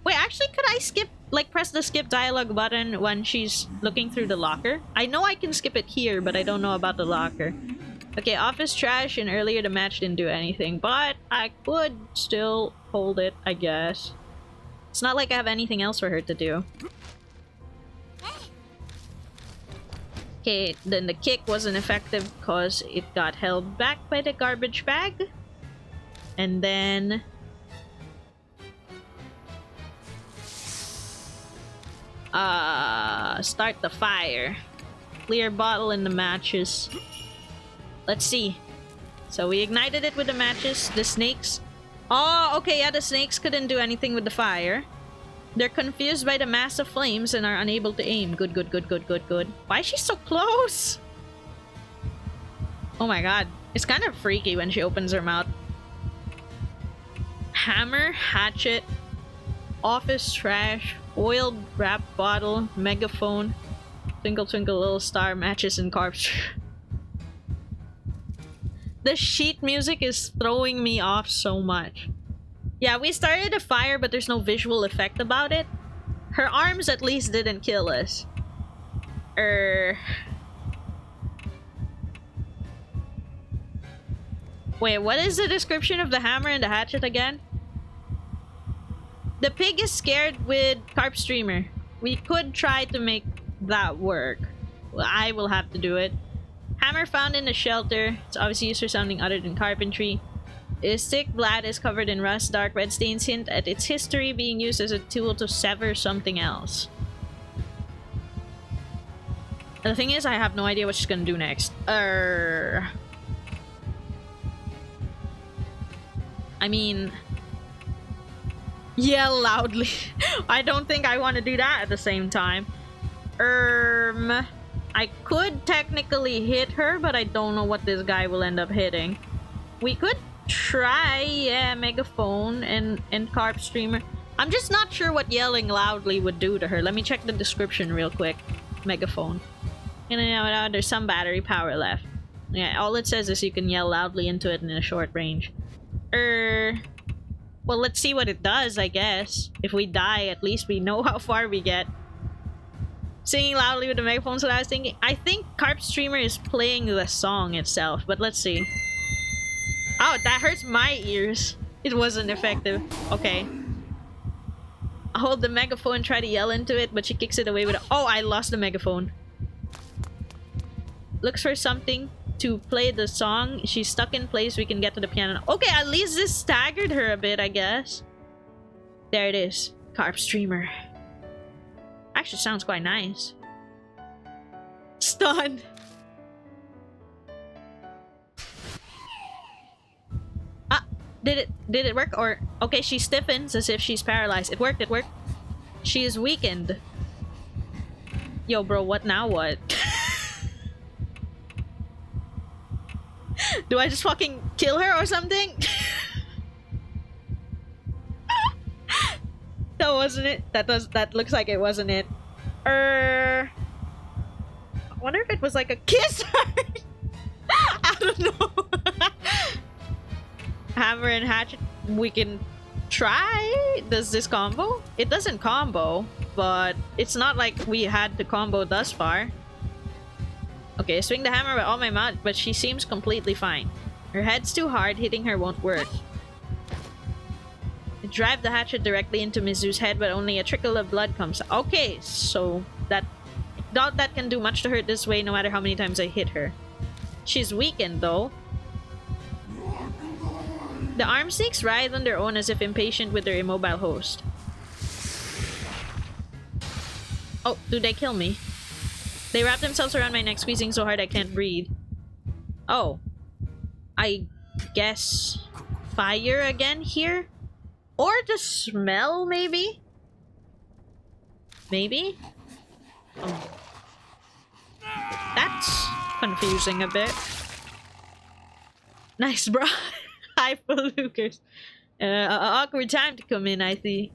Wait, actually, could I skip, like, press the skip dialogue button when she's looking through the locker? I know I can skip it here, but I don't know about the locker. Okay, office trash, and earlier the match didn't do anything, but I could still hold it, I guess. It's not like I have anything else for her to do. Okay, then the kick wasn't effective because it got held back by the garbage bag. And then... start the fire. Clear bottle in the matches. Let's see. So we ignited it with the matches. The snakes... Oh, okay, yeah, the snakes couldn't do anything with the fire. They're confused by the mass of flames and are unable to aim. Good, good, good, good, good, good. Why is she so close? Oh my god. It's kind of freaky when she opens her mouth. Hammer, hatchet, office trash, oil wrap bottle, megaphone, twinkle twinkle little star, matches, and corpse. The sheet music is throwing me off so much. Yeah, we started a fire, but there's no visual effect about it. Her arms at least didn't kill us. Wait, what is the description of the hammer and the hatchet again? The pig is scared with carp streamer. We could try to make that work. Well, I will have to do it. Hammer found in the shelter. It's obviously used for something other than carpentry. Its thick blade is covered in rust. Dark red stains hint at its history being used as a tool to sever something else. The thing is, I have no idea what she's gonna do next. I mean... Yell loudly. I don't think I want to do that at the same time. I could technically hit her, but I don't know what this guy will end up hitting. We could try, yeah, megaphone and carp streamer. I'm just not sure what yelling loudly would do to her. Let me check the description real quick. Megaphone. And there's some battery power left. Yeah, all it says is you can yell loudly into it in a short range. Well, let's see what it does, I guess. If we die, at least we know how far we get. Singing loudly with the megaphone's what I was thinking. I think Carp Streamer is playing the song itself, but let's see. Oh, that hurts my ears. It wasn't effective. Okay. I hold the megaphone and try to yell into it, but she kicks it away with a— Oh, I lost the megaphone. Looks for something to play the song. She's stuck in place. We can get to the piano. Okay, at least this staggered her a bit, I guess. There it is. Carp Streamer. Actually sounds quite nice. Stun. Ah, did it work? Or okay, she stiffens as if she's paralyzed. It worked, it worked. She is weakened. Yo, bro, what now? What? Do I just fucking kill her or something? That wasn't it. That looks like it wasn't it. I wonder if it was like a kiss. I don't know. Hammer and hatchet. We can try. Does this combo? It doesn't combo, but it's not like we had to combo thus far. Okay, swing the hammer with all my might, but she seems completely fine. Her head's too hard. Hitting her won't work. Drive the hatchet directly into Mizu's head, but only a trickle of blood comes. Okay, so that doubt that can do much to her this way, no matter how many times I hit her. She's weakened, though. The arm snakes writhe on their own as if impatient with their immobile host. Oh, do they kill me? They wrap themselves around my neck, squeezing so hard I can't breathe. Oh. I guess fire again here? Or the smell, maybe? Maybe? That's confusing a bit. Nice, bro. Hi, Lucas. Awkward time to come in, I see.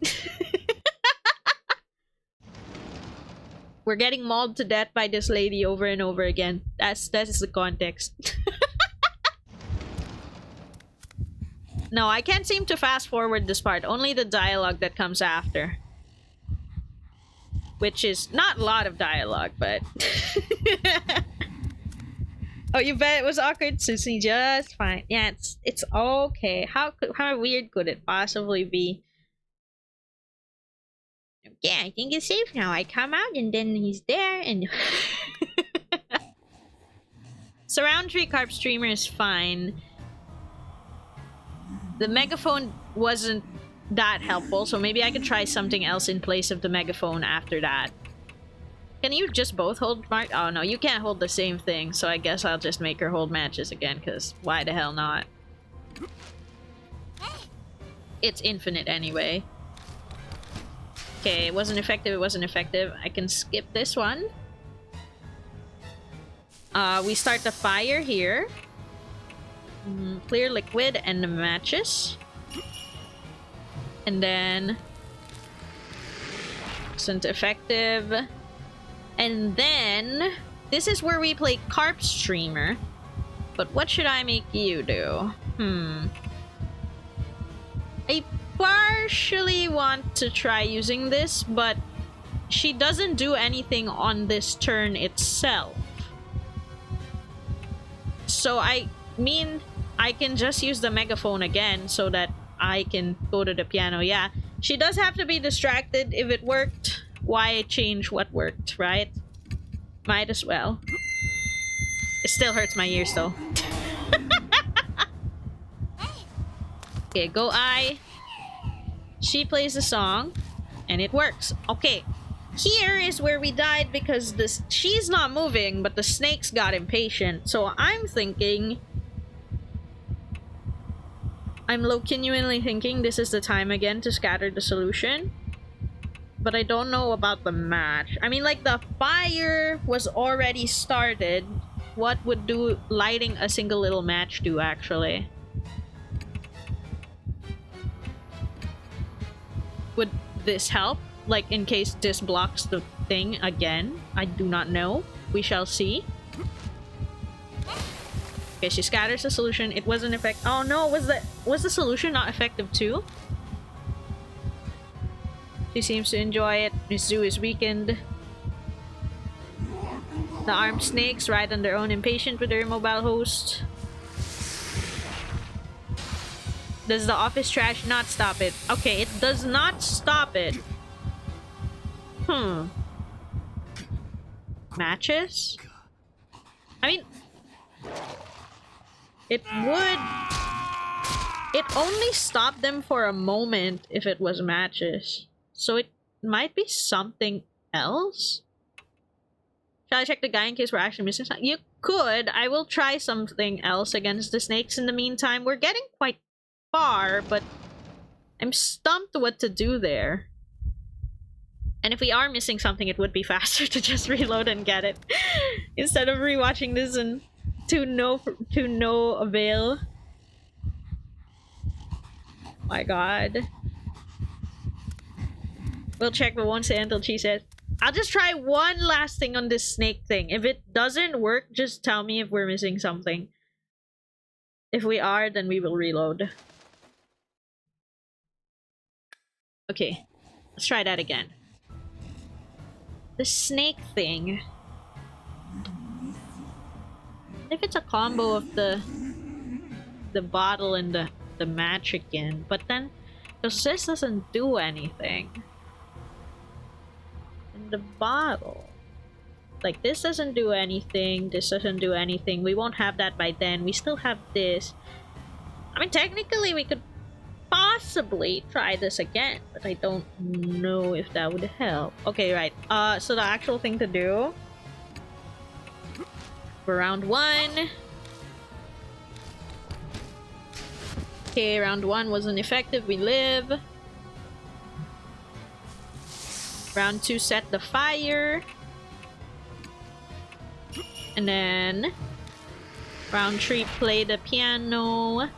We're getting mauled to death by this lady over and over again. That is the context. No, I can't seem to fast forward this part. Only the dialogue that comes after. Which is not a lot of dialogue, but... Oh, you bet it was awkward, Susie. Just fine. Yeah, it's okay. How weird could it possibly be? Yeah, I think it's safe now. I come out and then he's there and... Surround tree carp streamer is fine. The megaphone wasn't that helpful, so maybe I could try something else in place of the megaphone after that. Can you just both hold Mark? Oh no, you can't hold the same thing, so I guess I'll just make her hold matches again, because why the hell not? It's infinite anyway. Okay, it wasn't effective, it wasn't effective. I can skip this one. We start the fire here. Clear liquid and the matches. And then... isn't effective. And then... this is where we play Carp Streamer. But what should I make you do? I partially want to try using this, but she doesn't do anything on this turn itself. So I mean, I can just use the megaphone again so that I can go to the piano. Yeah, she does have to be distracted. If it worked, why change what worked, right? Might as well. It still hurts my ears though. Okay, go I. She plays the song, and it works. Okay, here is where we died because this she's not moving, but the snakes got impatient. So I'm thinking, I'm genuinely thinking this is the time again to scatter the solution. But I don't know about the match. I mean, like, the fire was already started. What would do lighting a single little match do, actually? Would this help? Like, in case this blocks the thing again? I do not know. We shall see. Okay, she scatters the solution. It wasn't effective. Oh no, was the solution not effective too? She seems to enjoy it. Miss Zoo is weakened. The armed snakes ride on their own, impatient with their immobile host. Does the office trash not stop it? Okay, it does not stop it. Matches? I mean... it would... it only stopped them for a moment if it was matches. So it might be something else? Shall I check the guy in case we're actually missing something? You could. I will try something else against the snakes in the meantime. We're getting quite far, but I'm stumped what to do there. And if we are missing something, it would be faster to just reload and get it. Instead of rewatching this and to no avail. My god. We'll check, but won't say until she says. I'll just try one last thing on this snake thing. If it doesn't work, just tell me if we're missing something. If we are, then we will reload. Okay, let's try that again. The snake thing. If it's a combo of the bottle and the match again, but then because this doesn't do anything. And the bottle, like, this doesn't do anything, this doesn't do anything. We won't have that by then. We still have this. I mean, technically we could possibly try this again, but I don't know if that would help. Okay, right. So the actual thing to do for round 1. Okay, round 1 wasn't effective. We live. Round 2, set the fire. And then round 3, play the piano.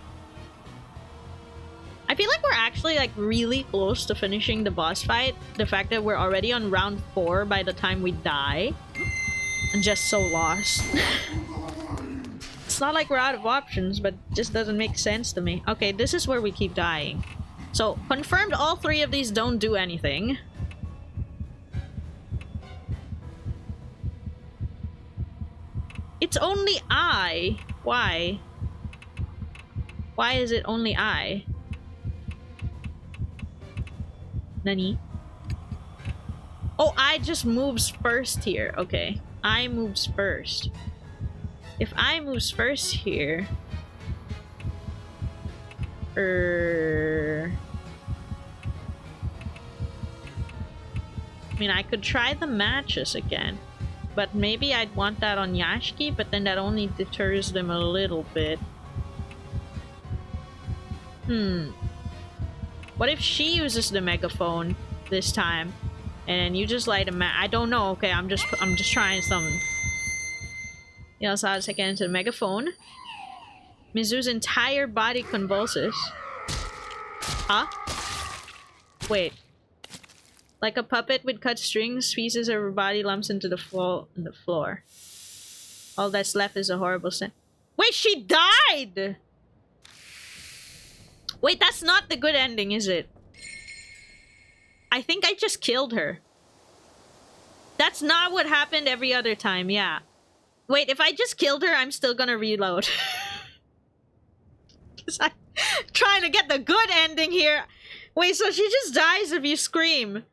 I feel like we're actually, like, really close to finishing the boss fight. The fact that we're already on round 4 by the time we die. I'm just so lost. It's not like we're out of options, but it just doesn't make sense to me. Okay, this is where we keep dying. So, confirmed all 3 of these don't do anything. It's only I. Why? Why is it only I? Nani? Oh, I just moves first here. Okay. I moves first. If I moves first here... I mean, I could try the matches again. But maybe I'd want that on Yashki, but then that only deters them a little bit. What if she uses the megaphone this time? And you just light a I don't know, okay, I'm just trying something. You also have to get into the megaphone. Mizu's entire body convulses. Huh? Wait. Like a puppet with cut strings, pieces of her body lumps into the floor. All that's left is a horrible scent. Wait, she died! Wait, that's not the good ending, is it? I think I just killed her. That's not what happened every other time, yeah. Wait, if I just killed her, I'm still gonna reload. Because I'm trying to get the good ending here. Wait, so she just dies if you scream.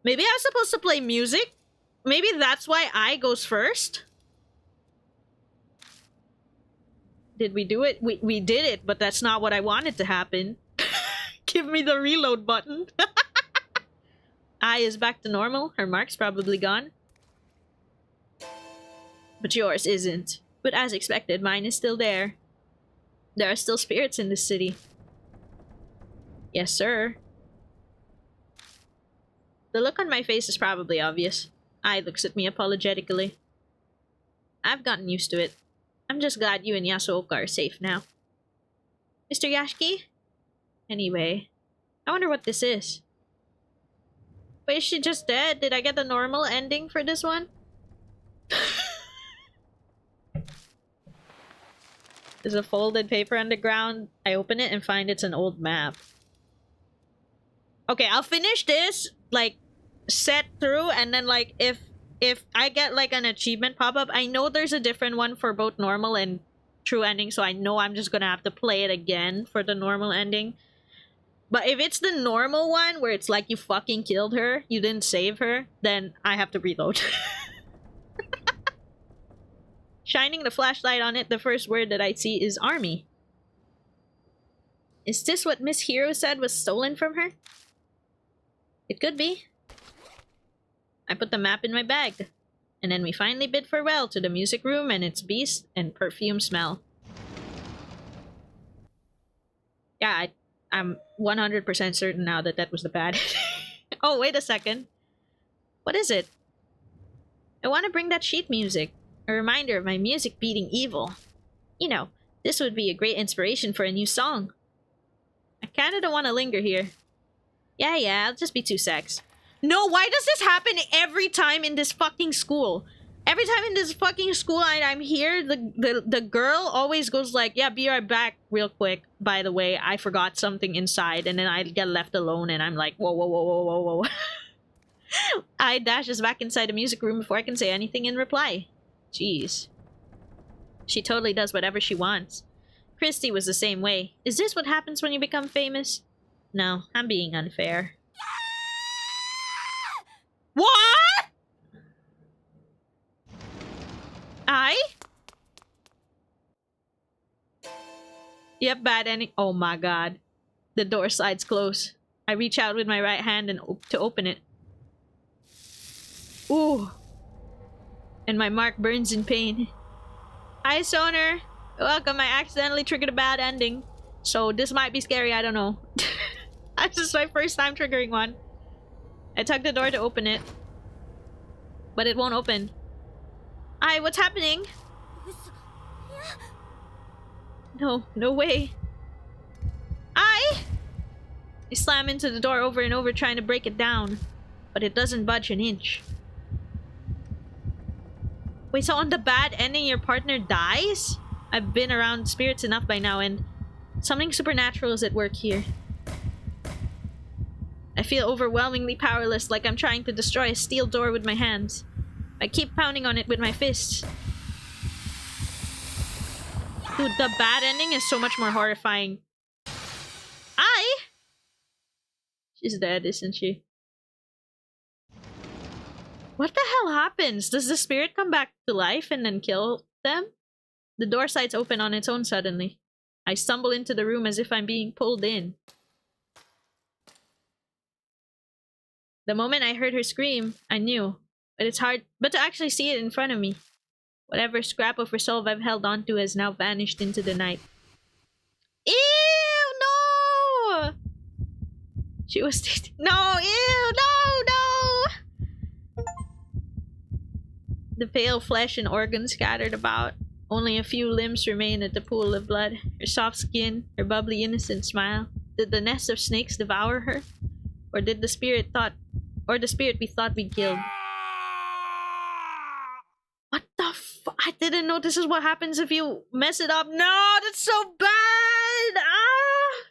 Maybe I was supposed to play music? Maybe that's why I goes first? Did we do it? We did it, but that's not what I wanted to happen. Give me the reload button. I is back to normal. Her mark's probably gone. But yours isn't. But as expected, mine is still there. There are still spirits in this city. Yes, sir. The look on my face is probably obvious. I looks at me apologetically. I've gotten used to it. I'm just glad you and Yasuoka are safe now. Mr. Yashiki? Anyway, I wonder what this is. Wait, is she just dead? Did I get the normal ending for this one? There's a folded paper on the ground. I open it and find it's an old map. Okay, I'll finish this, like, set through, and then, like, if I get, like, an achievement pop-up, I know there's a different one for both normal and true ending, so I know I'm just gonna have to play it again for the normal ending. But if it's the normal one, where it's like you fucking killed her, you didn't save her, then I have to reload. Shining the flashlight on it, the first word that I see is army. Is this what Miss Hero said was stolen from her? It could be. I put the map in my bag. And then we finally bid farewell to the music room and its beast and perfume smell. Yeah, I'm 100% certain now that that was the bad. Oh, wait a second. What is it? I want to bring that sheet music. A reminder of my music beating evil. You know, this would be a great inspiration for a new song. I kinda don't want to linger here. Yeah, I'll just be 2 secs. No, why does this happen every time in this fucking school? Every time in this fucking school I'm here, the girl always goes like, yeah, be right back real quick. By the way, I forgot something inside, and then I get left alone and I'm like, whoa, whoa, whoa, whoa, whoa, whoa. I dashes back inside the music room before I can say anything in reply. Jeez. She totally does whatever she wants. Christy was the same way. Is this what happens when you become famous? No, I'm being unfair. What? Yep, bad ending. Oh my god. The door slides close. I reach out with my right hand and to open it. Ooh. And my mark burns in pain. Hi, Soner. Welcome. I accidentally triggered a bad ending. So this might be scary, I don't know. This is my first time triggering one. I tug the door to open it. But it won't open. Hi, what's happening? No, no way. I slam into the door over and over trying to break it down. But it doesn't budge an inch. Wait, so on the bad ending your partner dies? I've been around spirits enough by now and something supernatural is at work here. I feel overwhelmingly powerless, like I'm trying to destroy a steel door with my hands. I keep pounding on it with my fists. Dude, the bad ending is so much more horrifying. She's dead, isn't she? What the hell happens? Does the spirit come back to life and then kill them? The door sides open on its own suddenly. I stumble into the room as if I'm being pulled in. The moment I heard her scream, I knew. But it's hard to actually see it in front of me. Whatever scrap of resolve I've held onto has now vanished into the night. Ew, no! She was no, ew, no! The pale flesh and organs scattered about. Only a few limbs remain at the pool of blood. Her soft skin, her bubbly innocent smile. Did the nest of snakes devour her? Or did the spirit we thought we killed? What the I didn't know this is what happens if you mess it up. No, that's so bad! Ah!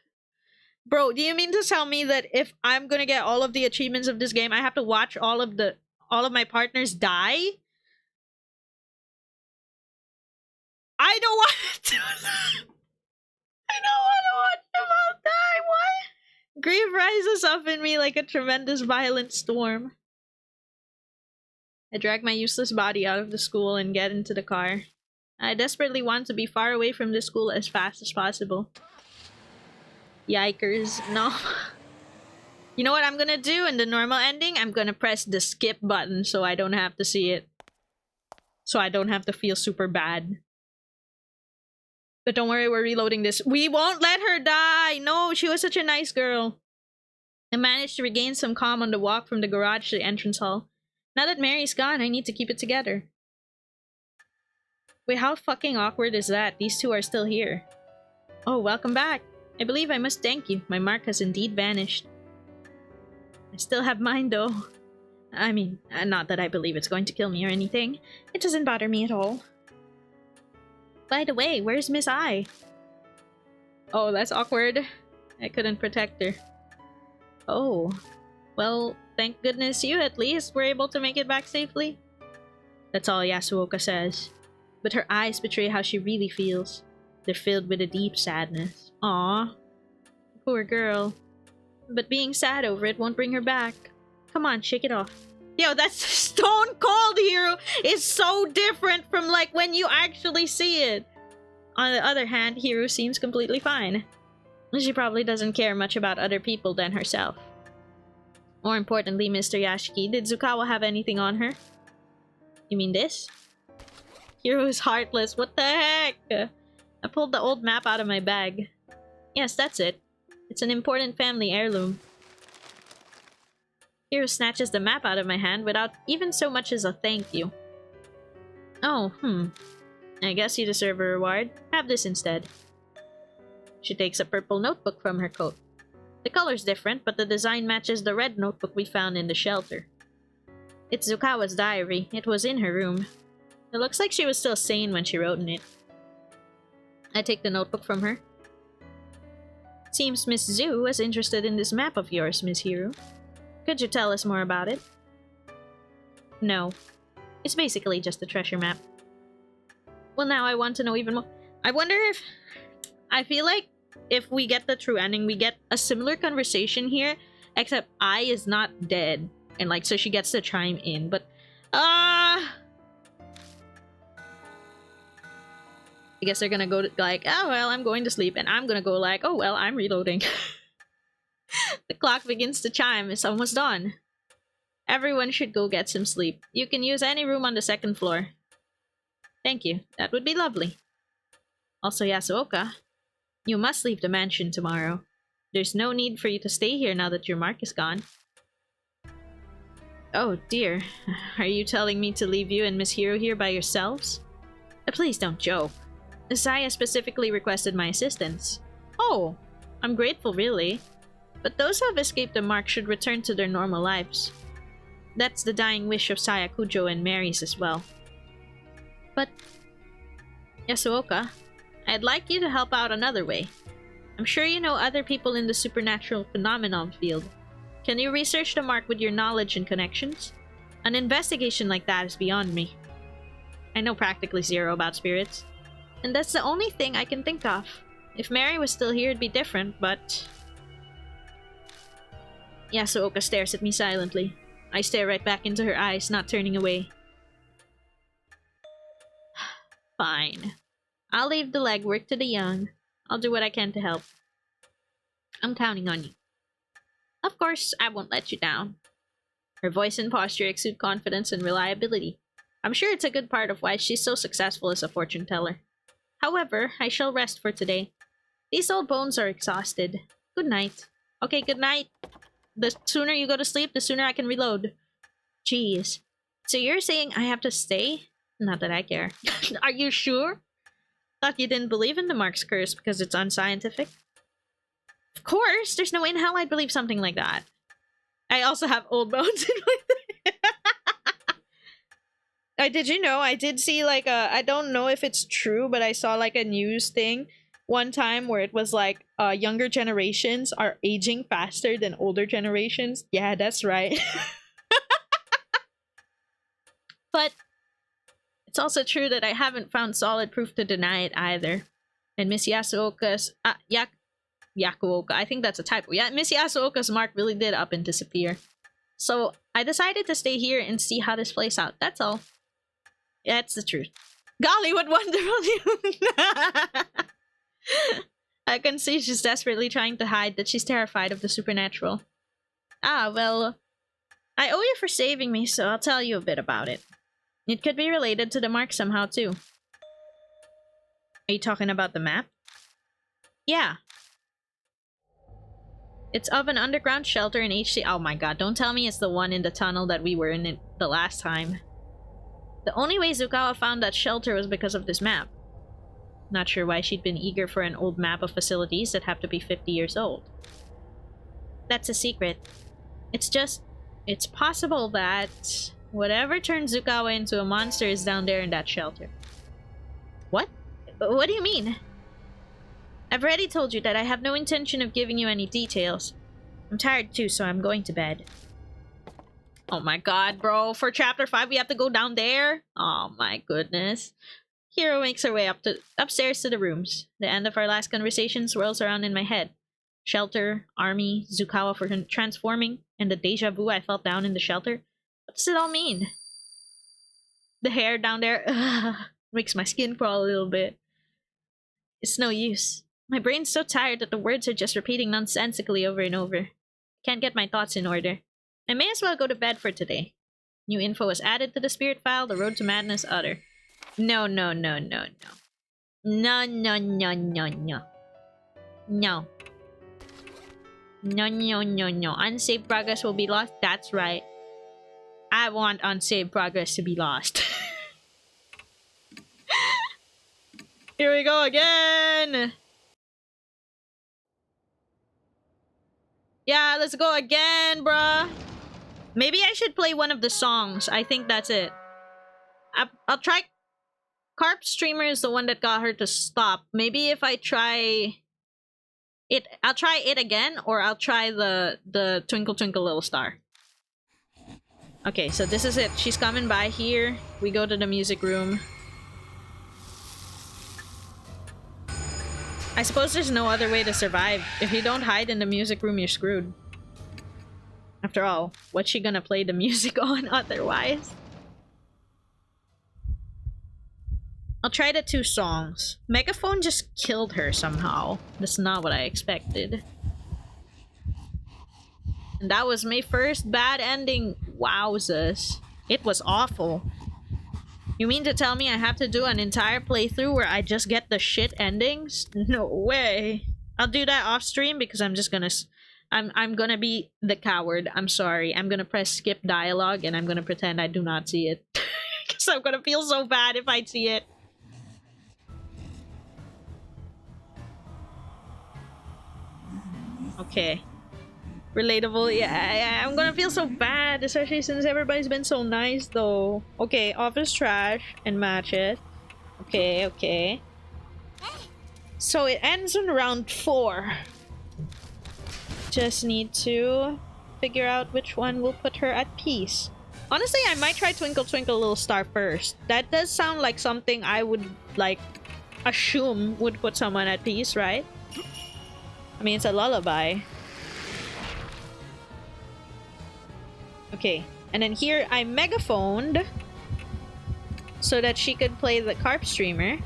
Bro, do you mean to tell me that if I'm gonna get all of the achievements of this game, I have to watch all of my partners die? I don't want to do that! I don't want to watch them all die! What? Grief rises up in me like a tremendous violent storm. I drag my useless body out of the school and get into the car. I desperately want to be far away from this school as fast as possible. Yikers. No. You know what I'm gonna do in the normal ending? I'm gonna press the skip button so I don't have to see it. So I don't have to feel super bad. But don't worry, we're reloading this. We won't let her die! No, she was such a nice girl. I managed to regain some calm on the walk from the garage to the entrance hall. Now that Mary's gone, I need to keep it together. Wait, how fucking awkward is that? These two are still here. Oh, welcome back. I believe I must thank you. My mark has indeed vanished. I still have mine, though. I mean, not that I believe it's going to kill me or anything. It doesn't bother me at all. By the way, where's Miss I? Oh, that's awkward. I couldn't protect her. Oh. Well, thank goodness you at least were able to make it back safely. That's all Yasuoka says. But her eyes betray how she really feels. They're filled with a deep sadness. Aww. Poor girl. But being sad over it won't bring her back. Come on, shake it off. Yo, that's stone cold, Hero! It's so different from like when you actually see it. On the other hand, Hero seems completely fine. She probably doesn't care much about other people than herself. More importantly, Mr. Yashiki, did Zukawa have anything on her? You mean this? Hero is heartless. What the heck? I pulled the old map out of my bag. Yes, that's it. It's an important family heirloom. Hiro snatches the map out of my hand without even so much as a thank you. Oh, I guess you deserve a reward. Have this instead. She takes a purple notebook from her coat. The color's different, but the design matches the red notebook we found in the shelter. It's Zukawa's diary. It was in her room. It looks like she was still sane when she wrote in it. I take the notebook from her. Seems Miss Zu was interested in this map of yours, Miss Hiro. Could you tell us more about it? No. It's basically just a treasure map. Well, now I want to know even more. I wonder if... I feel like if we get the true ending, we get a similar conversation here, except I is not dead. And like, so she gets to chime in, but... I guess they're gonna go to, like, oh, well, I'm going to sleep. And I'm gonna go like, oh, well, I'm reloading. The clock begins to chime. It's almost dawn. Everyone should go get some sleep. You can use any room on the second floor. Thank you. That would be lovely. Also, Yasuoka, you must leave the mansion tomorrow. There's no need for you to stay here now that your mark is gone. Oh, dear. Are you telling me to leave you and Miss Hiro here by yourselves? Please don't joke. Saya specifically requested my assistance. Oh, I'm grateful, really. But those who have escaped the mark should return to their normal lives. That's the dying wish of Saya Kujo and Mary's as well. But, Yasuoka, I'd like you to help out another way. I'm sure you know other people in the supernatural phenomenon field. Can you research the mark with your knowledge and connections? An investigation like that is beyond me. I know practically zero about spirits. And that's the only thing I can think of. If Mary was still here, it'd be different, but... Yasuoka stares at me silently. I stare right back into her eyes, not turning away. Fine. I'll leave the legwork to the young. I'll do what I can to help. I'm counting on you. Of course, I won't let you down. Her voice and posture exude confidence and reliability. I'm sure it's a good part of why she's so successful as a fortune teller. However, I shall rest for today. These old bones are exhausted. Good night. Okay, good night. The sooner you go to sleep, the sooner I can reload. Jeez. So you're saying I have to stay? Not that I care. Are you sure? Thought you didn't believe in the Mark's curse because it's unscientific? Of course! There's no way in hell I'd believe something like that. I also have old bones in my did you know, I did see like a, I don't know if it's true, but I saw like a news thing one time where it was like, younger generations are aging faster than older generations. Yeah, that's right. But it's also true that I haven't found solid proof to deny it either. And Miss Yasuoka's, Yakuoka, I think that's a typo. Yeah, Miss Yasuoka's mark really did up and disappear. So I decided to stay here and see how this plays out. That's all. Yeah, it's the truth. Golly, what wonderful news! I can see she's desperately trying to hide that she's terrified of the supernatural. Ah, well, I owe you for saving me, so I'll tell you a bit about it. It could be related to the mark somehow, too. Are you talking about the map? Yeah. It's of an underground shelter in HC. Oh my god, don't tell me it's the one in the tunnel that we were in it the last time. The only way Zukawa found that shelter was because of this map. Not sure why she'd been eager for an old map of facilities that have to be 50 years old. That's a secret. It's just... it's possible that... whatever turned Zukawa into a monster is down there in that shelter. What? What do you mean? I've already told you that I have no intention of giving you any details. I'm tired too, so I'm going to bed. Oh my god, bro. For chapter 5, we have to go down there? Oh my goodness. Hiro makes her way upstairs to the rooms. The end of our last conversation swirls around in my head. Shelter, army, Zukawa for transforming, and the deja vu I felt down in the shelter. What does it all mean? The hair down there makes my skin crawl a little bit. It's no use. My brain's so tired that the words are just repeating nonsensically over and over. Can't get my thoughts in order. I may as well go to bed for today. New info was added to the spirit file, the road to madness utter. No, no, no, no, no. No, no, no, no, no. No. No, no, no, no. Unsaved progress will be lost? That's right. I want unsaved progress to be lost. Here we go again! Yeah, let's go again, bruh! Maybe I should play one of the songs. I think that's it. I'll try... Carp Streamer is the one that got her to stop. Maybe if I try... it, I'll try it again, or I'll try the Twinkle Twinkle Little Star. Okay, so this is it. She's coming by here. We go to the music room. I suppose there's no other way to survive. If you don't hide in the music room, you're screwed. After all, what's she gonna play the music on otherwise? I'll try the 2 songs. Megaphone just killed her somehow. That's not what I expected. And that was my first bad ending. Wowzers. It was awful. You mean to tell me I have to do an entire playthrough where I just get the shit endings? No way. I'll do that off stream because I'm just gonna... I'm gonna be the coward. I'm sorry. I'm gonna press skip dialogue and I'm gonna pretend I do not see it. Because I'm gonna feel so bad if I see it. Okay. Relatable. Yeah, I'm gonna feel so bad, especially since everybody's been so nice, though. Okay, office trash and match it. Okay, okay. So it ends on round 4. Just need to figure out which one will put her at peace. Honestly, I might try Twinkle Twinkle Little Star first. That does sound like something I would, like, assume would put someone at peace, right? I mean, it's a lullaby. Okay, and then here I megaphoned so that she could play the Carp Streamer.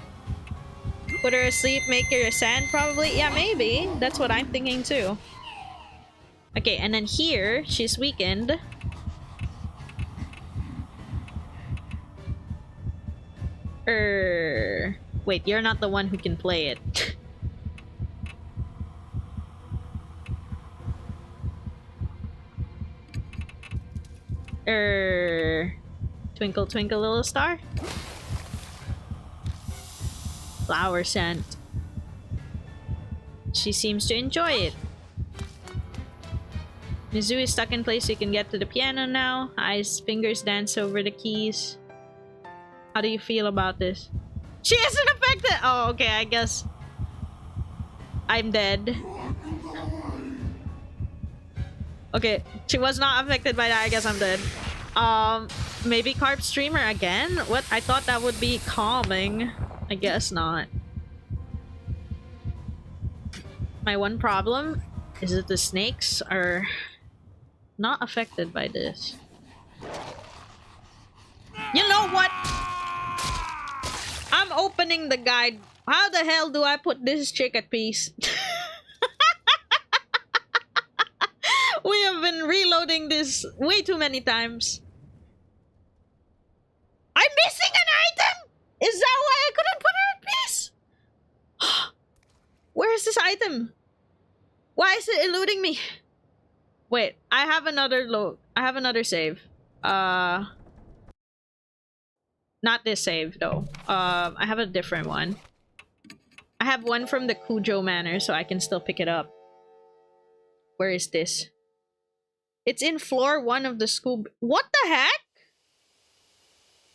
Put her asleep, make her a sand, probably? Yeah, maybe. That's what I'm thinking too. Okay, and then here, she's weakened. Wait, you're not the one who can play it. Twinkle twinkle little star? Flower scent. She seems to enjoy it. Mizu is stuck in place, you can get to the piano now. Eyes, fingers dance over the keys. How do you feel about this? She isn't affected! Oh, okay, I guess I'm dead. Okay, she was not affected by that, I guess I'm dead. Maybe carp streamer again? What? I thought that would be calming. I guess not. My one problem is that the snakes are not affected by this. You know what? I'm opening the guide. How the hell do I put this chick at peace? We have been reloading this way too many times. I'm missing an item! Is that why I couldn't put her at peace? Where is this item? Why is it eluding me? Wait, I have another I have another save. Not this save though. I have a different one. I have one from the Cujo Manor, so I can still pick it up. Where is this? It's in floor 1 of the school. What the heck?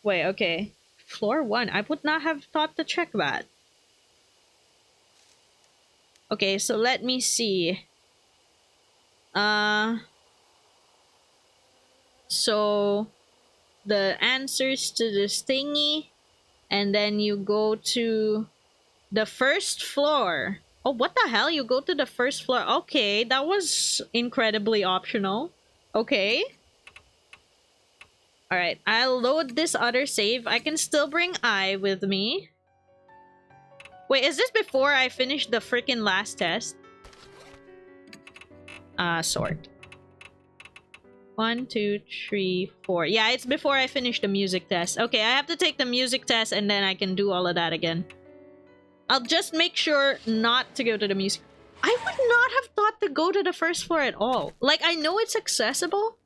Wait, okay. Floor 1. I would not have thought to check that. Okay, so let me see. So the answers to this thingy, and then you go to the first floor. Oh, what the hell? You go to the first floor. Okay, that was incredibly optional. Okay. Alright, I'll load this other save. I can still bring I with me. Wait, is this before I finish the freaking last test? Sort. 1, 2, 3, 4. Yeah, it's before I finish the music test. Okay, I have to take the music test and then I can do all of that again. I'll just make sure not to go to the music. I would not have thought to go to the first floor at all. Like, I know it's accessible,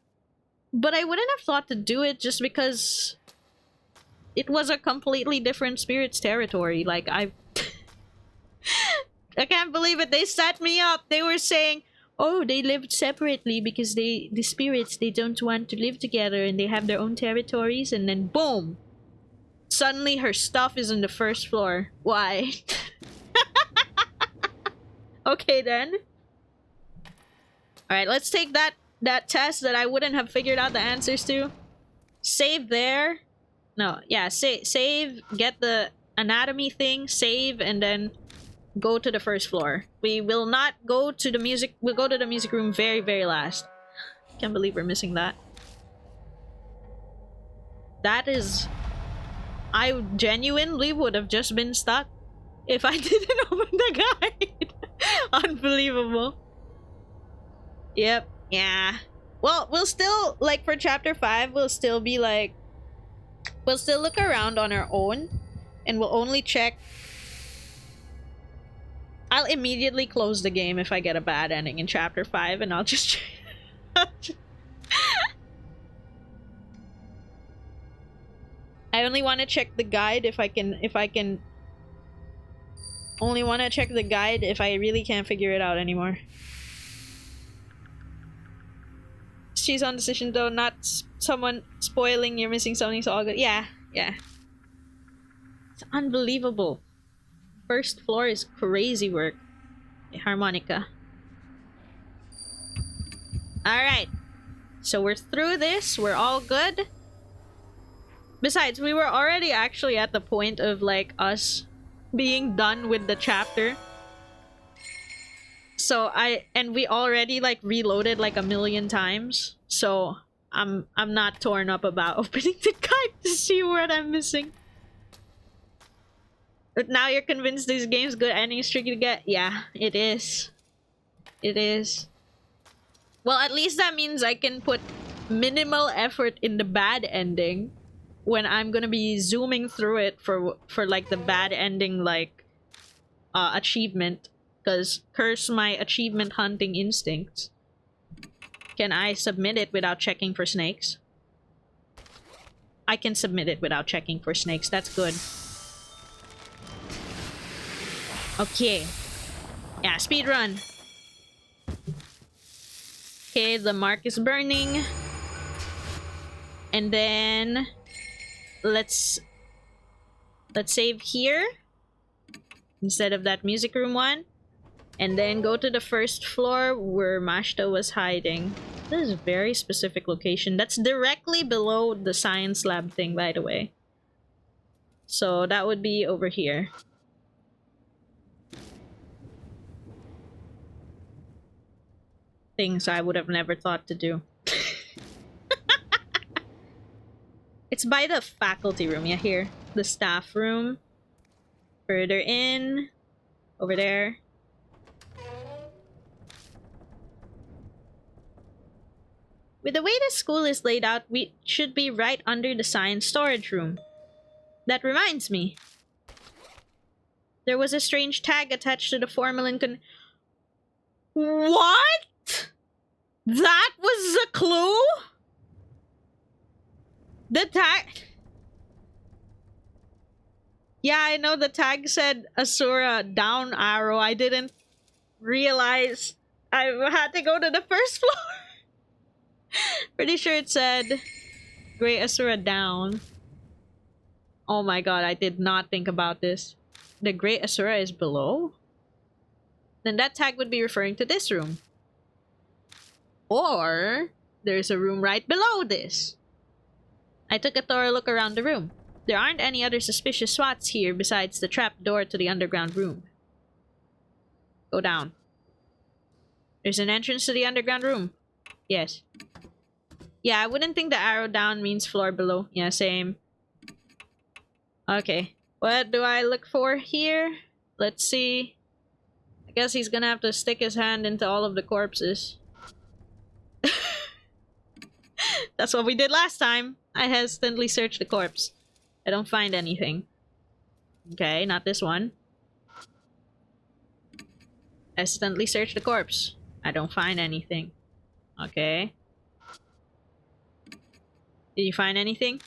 but I wouldn't have thought to do it just because it was a completely different spirits territory. Like, I can't believe it. They set me up. They were saying, oh, they lived separately because the spirits, they don't want to live together and they have their own territories, and then boom! Suddenly her stuff is on the first floor. Why? Okay then. Alright, let's take that test that I wouldn't have figured out the answers to. Save there. No, yeah, save, get the anatomy thing, save, and then go to the first floor. We will not go to the music. We'll go to the music room very, very last. Can't believe we're missing that. That is... I genuinely would have just been stuck if I didn't open the guide. Unbelievable. Yep. Yeah. Well, we'll still, like, for chapter 5, we'll still be like... We'll still look around on our own. And we'll only check... I'll immediately close the game if I get a bad ending in chapter 5, and I'll just... I only want to check the guide if I can... Only want to check the guide if I really can't figure it out anymore. She's on decision though, not someone spoiling you're missing something, so all good. Yeah, yeah. It's unbelievable. First floor is crazy work. Harmonica. Alright. So we're through this. We're all good. Besides, we were already actually at the point of, like, us being done with the chapter. So and we already, like, reloaded like 1,000,000 times. So I'm not torn up about opening the guide to see what I'm missing. But now you're convinced this game's good ending streak to get? Yeah, it is. It is. Well, at least that means I can put minimal effort in the bad ending when I'm gonna be zooming through it for like the bad ending like achievement. Because curse my achievement hunting instincts. Can I submit it without checking for snakes? I can submit it without checking for snakes. That's good. Okay. Yeah, speed run. Okay, the mark is burning. And then let's save here instead of that music room one. And then go to the first floor where Mashta was hiding. This is a very specific location. That's directly below the science lab thing, by the way. So that would be over here. Things I would have never thought to do. It's by the faculty room, yeah, here. The staff room. Further in. Over there. With the way the school is laid out, we should be right under the science storage room. That reminds me. There was a strange tag attached to the formalin What? That was the clue? The tag... Yeah, I know the tag said Asura down arrow. I didn't realize I had to go to the first floor. Pretty sure it said Great Asura down. Oh my god, I did not think about this. The Great Asura is below? Then that tag would be referring to this room. Or there's a room right below this. I took a thorough look around the room. There aren't any other suspicious spots here besides the trap door to the underground room. Go down. There's an entrance to the underground room. Yes. Yeah, I wouldn't think the arrow down means floor below. Yeah, same. Okay. What do I look for here? Let's see. I guess he's gonna have to stick his hand into all of the corpses. That's what we did last time. I hesitantly searched the corpse. I don't find anything. Okay, not this one. Hesitantly search the corpse. I don't find anything. Okay. Did you find anything?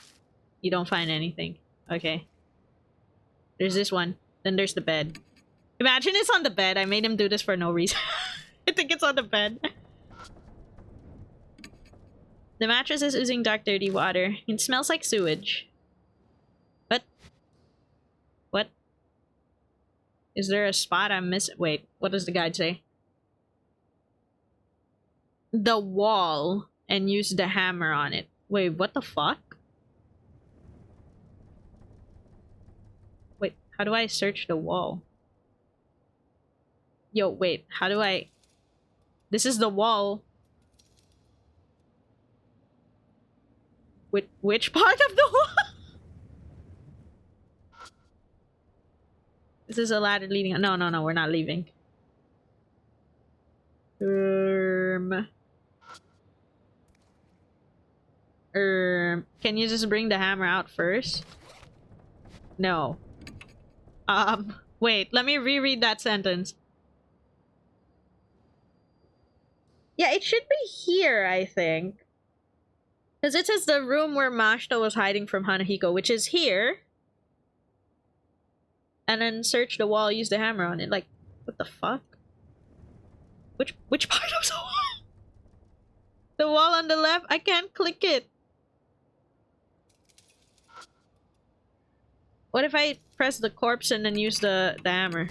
You don't find anything. Okay. There's this one. Then there's the bed. Imagine it's on the bed. I made him do this for no reason. I think it's on the bed. The mattress is oozing dark, dirty water. It smells like sewage. What? Is there a spot I'm missing? Wait, what does the guide say? The wall and use the hammer on it. Wait, what the fuck? Wait, how do I search the wall? Yo, wait, how do I... This is the wall. Which part of the wall? This is a ladder leading... No, we're not leaving. Can you just bring the hammer out first? No. Wait, let me reread that sentence. Yeah, it should be here, I think. Because it says the room where Mashta was hiding from Hanahiko, which is here. And then search the wall, use the hammer on it. Like, what the fuck? Which part of the wall? The wall on the left? I can't click it. What if I press the corpse and then use the hammer?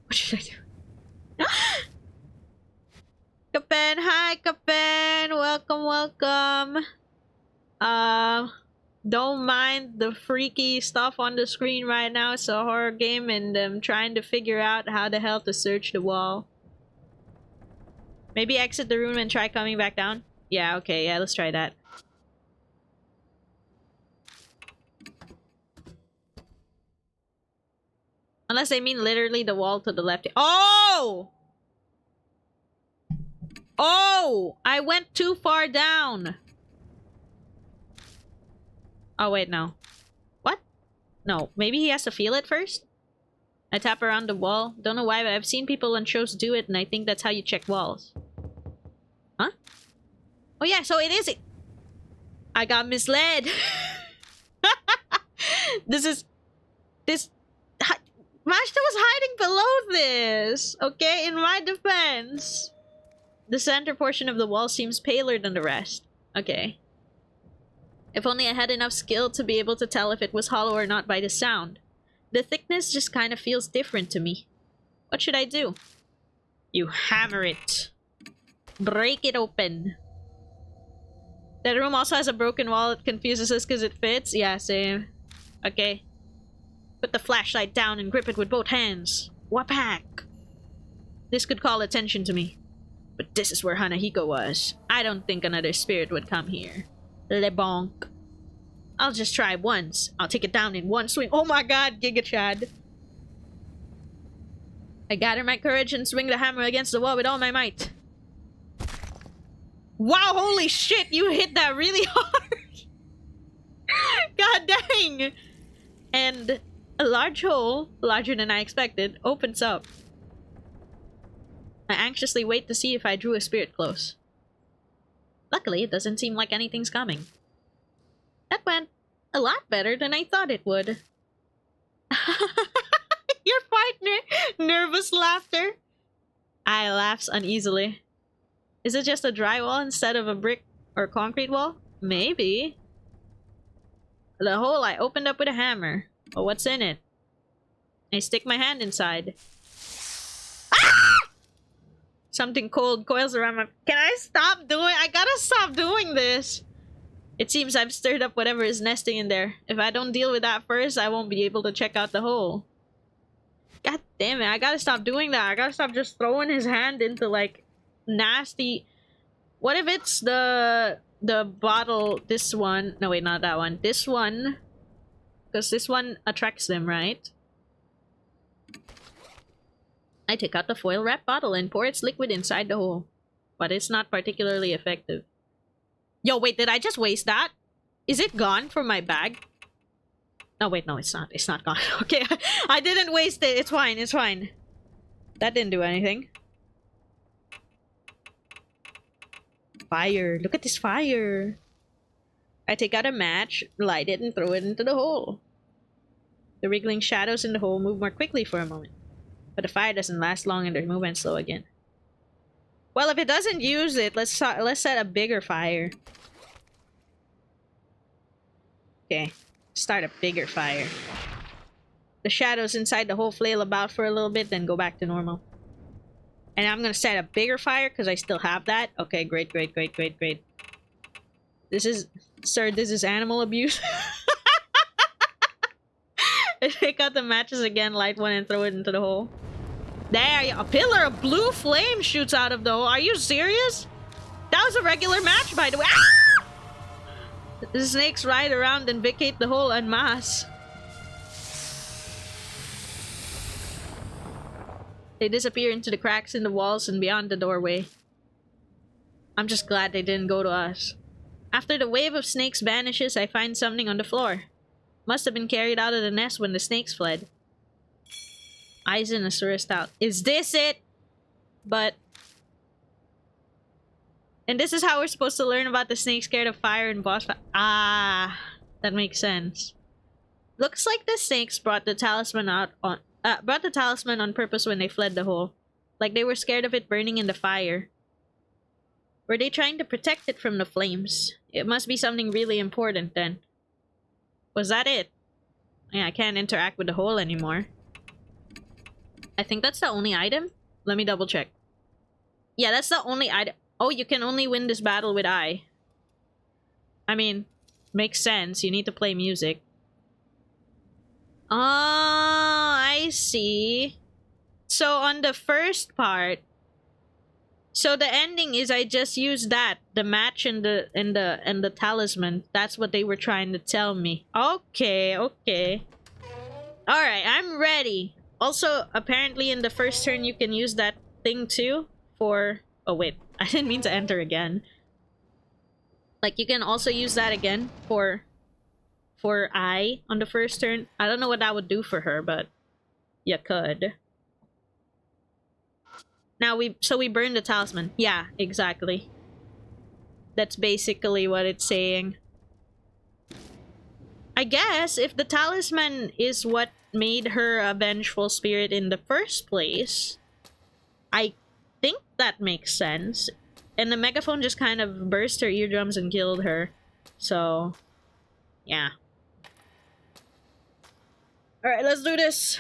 What should I do? Kapen! Hi, Kapen! Welcome. Don't mind the freaky stuff on the screen right now. It's a horror game and I'm trying to figure out how the hell to search the wall. Maybe exit the room and try coming back down? Yeah, okay, yeah, let's try that. Unless they mean literally the wall to the left. Oh! Oh! I went too far down. Oh, wait, no. What? No, maybe he has to feel it first? I tap around the wall. Don't know why, but I've seen people on shows do it, and I think that's how you check walls. Huh? Oh yeah, so it is it. I got misled. This... Mashta was hiding below this! Okay, in my defense. The center portion of the wall seems paler than the rest. Okay. If only I had enough skill to be able to tell if it was hollow or not by the sound. The thickness just kind of feels different to me. What should I do? You hammer it. Break it open. That room also has a broken wall. It confuses us because it fits. Yeah, same. Okay. Put the flashlight down and grip it with both hands. Wapak! This could call attention to me. But this is where Hanahiko was. I don't think another spirit would come here. Lebonk. I'll just try once. I'll take it down in one swing. Oh my god, Giga Chad. I gather my courage and swing the hammer against the wall with all my might. Wow, holy shit, you hit that really hard. God dang. And a large hole, larger than I expected, opens up. I anxiously wait to see if I drew a spirit close. Luckily, it doesn't seem like anything's coming. That went a lot better than I thought it would. Your partner! Nervous laughter. I laughs uneasily. Is it just a drywall instead of a brick or concrete wall? Maybe. The hole I opened up with a hammer. But what's in it? I stick my hand inside. Ah! Something cold coils around my... Can I stop doing... I gotta stop doing this. It seems I've stirred up whatever is nesting in there. If I don't deal with that first, I won't be able to check out the hole. God damn it, I gotta stop doing that. I gotta stop just throwing his hand into, like, nasty... What if it's the bottle... This one... No, wait, not that one. This one. Because this one attracts them, right? I take out the foil wrap bottle and pour its liquid inside the hole. But it's not particularly effective. Yo, wait, did I just waste that? Is it gone from my bag? No, wait, no, it's not. It's not gone. Okay, I didn't waste it. It's fine, it's fine. That didn't do anything. Fire. Look at this fire. I take out a match, light it, and throw it into the hole. The wriggling shadows in the hole move more quickly for a moment. But the fire doesn't last long and their movement slow again. Well, if it doesn't use it, let's set a bigger fire. Okay, start a bigger fire. The shadows inside the hole flail about for a little bit, then go back to normal. And I'm gonna set a bigger fire because I still have that. Okay, great, great, great, great, great. This is... Sir, this is animal abuse. I take out the matches again, light one, and throw it into the hole. There, a pillar of blue flame shoots out of the hole. Are you serious? That was a regular match, by the way. Ah! The snakes ride around and vacate the hole en masse. They disappear into the cracks in the walls and beyond the doorway. I'm just glad they didn't go to us. After the wave of snakes vanishes, I find something on the floor. Must have been carried out of the nest when the snakes fled. Eisenosaurus out. Is this it? But... And this is how we're supposed to learn about the snake scared of fire and boss fight. Ah, that makes sense. Looks like the snakes brought the talisman on purpose when they fled the hole. Like they were scared of it burning in the fire. Were they trying to protect it from the flames? It must be something really important then. Was that it? Yeah, I can't interact with the hole anymore. I think that's the only item. Let me double check. Yeah, that's the only item. Oh, you can only win this battle with I mean, makes sense. You need to play music. Oh, I see. So on the first part, so the ending is I just used that, the match and the talisman. That's what they were trying to tell me. Okay, okay. All right, I'm ready. Also, apparently in the first turn you can use that thing too for... Oh wait, I didn't mean to enter again. Like, you can also use that again for I on the first turn. I don't know what that would do for her, but you could. Now we burn the talisman. Yeah, exactly. That's basically what it's saying. I guess if the talisman is what made her a vengeful spirit in the first place, I think that makes sense. And the megaphone just kind of burst her eardrums and killed her. So, yeah. Alright, let's do this.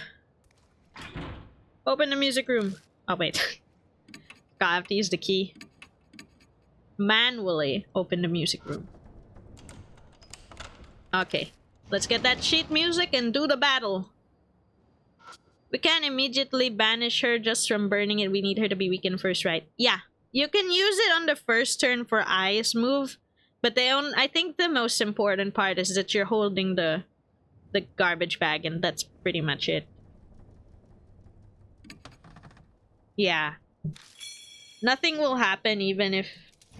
Open the music room. Oh, wait. God, I have to use the key. Manually open the music room. Okay. Let's get that sheet music and do the battle. We can't immediately banish her just from burning it. We need her to be weakened first, right? Yeah. You can use it on the first turn for I's move. But I think the most important part is that you're holding the garbage bag, and that's pretty much it. Yeah. Nothing will happen even if...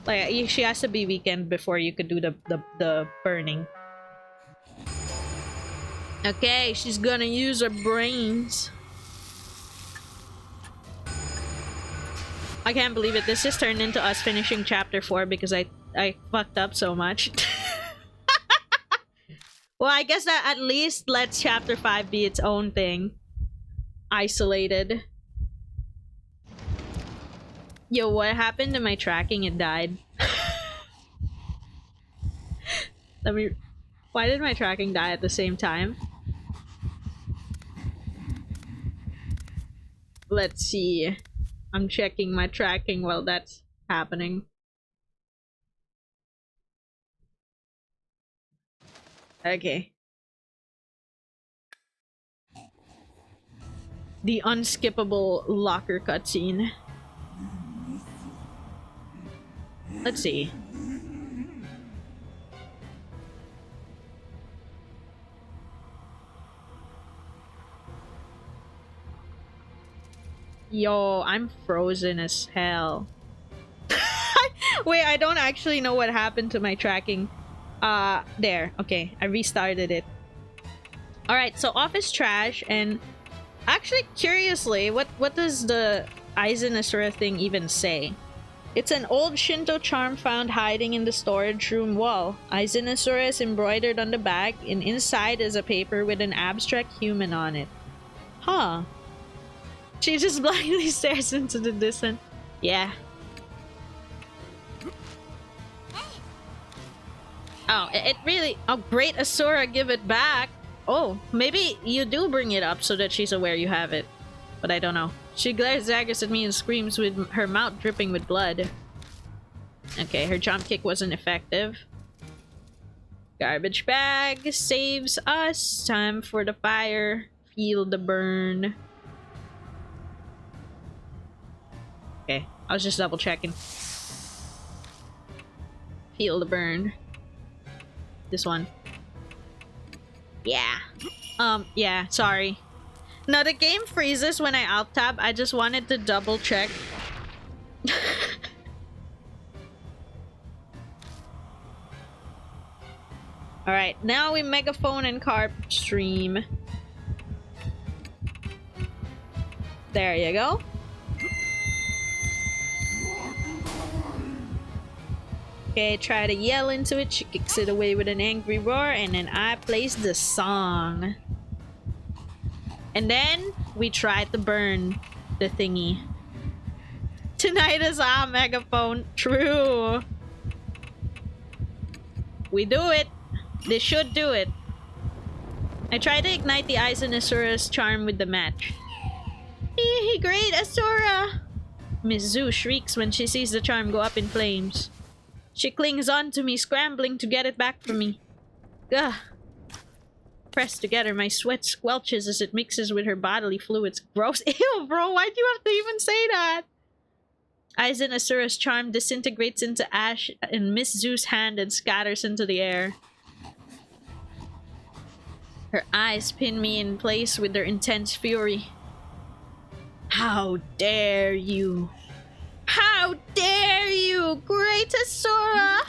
Like, she has to be weakened before you could do the burning. Okay, she's gonna use her brains. I can't believe it. This just turned into us finishing chapter 4 because I fucked up so much. Well, I guess that at least lets chapter 5 be its own thing. Isolated. Yo, what happened to my tracking? It died. Why did my tracking die at the same time? Let's see. I'm checking my tracking while that's happening. Okay. The unskippable locker cutscene. Let's see. Yo, I'm frozen as hell. Wait, I don't actually know what happened to my tracking. There. Okay, I restarted it. Alright, so office trash, and actually, curiously, what does the Aizen Asura thing even say? It's an old Shinto charm found hiding in the storage room wall. Aizen Asura is embroidered on the back, and inside is a paper with an abstract human on it. Huh. She just blindly stares into the distance. Yeah. Oh, it really... Oh, great Asura, give it back. Oh, maybe you do bring it up so that she's aware you have it. But I don't know. She glares daggers at me and screams with her mouth dripping with blood. Okay, her jump kick wasn't effective. Garbage bag saves us. Time for the fire. Feel the burn. Okay, I was just double checking. Feel the burn. This one. Yeah. Yeah, sorry. No, the game freezes when I alt-tab. I just wanted to double check. Alright, now we megaphone and carp stream. There you go. Okay, try to yell into it. She kicks it away with an angry roar, and then I plays the song. And then we try to burn the thingy. Tonight is our megaphone. True. We do it. They should do it. I try to ignite the Aizen Asura's charm with the match. Great Asura! Miss Zoo shrieks when she sees the charm go up in flames. She clings on to me, scrambling to get it back from me. Ugh. Pressed together, my sweat squelches as it mixes with her bodily fluids. Gross. Ew, bro, why'd you have to even say that? Aizen Asura's charm disintegrates into ash in Miss Zoo's hand and scatters into the air. Her eyes pin me in place with their intense fury. How dare you! How dare you, greatest Sora!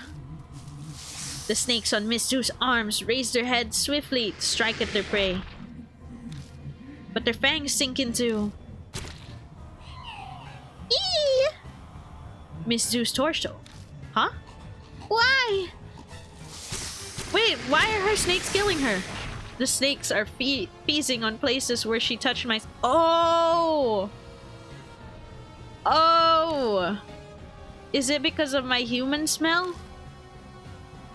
The snakes on Miss Zoo's arms raise their heads swiftly to strike at their prey. But their fangs sink into... Eee! Miss Zoo's torso. Huh? Why? Wait, why are her snakes killing her? The snakes are feasting on places where she touched my... Oh! Oh! Is it because of my human smell?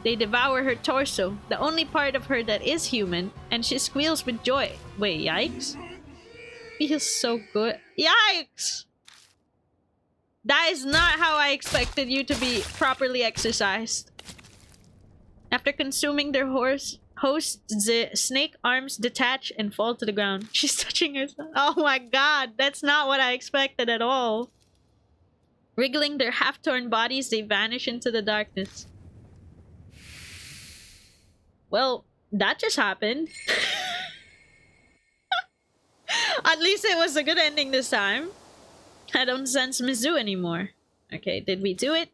They devour her torso, the only part of her that is human, and she squeals with joy. Wait, yikes? Feels so good. Yikes! That is not how I expected you to be properly exercised. After consuming their host, the snake arms detach and fall to the ground. She's touching herself. Oh my god, that's not what I expected at all. Wriggling their half-torn bodies, they vanish into the darkness. Well, that just happened. At least it was a good ending this time. I don't sense Mizu anymore. Okay, did we do it?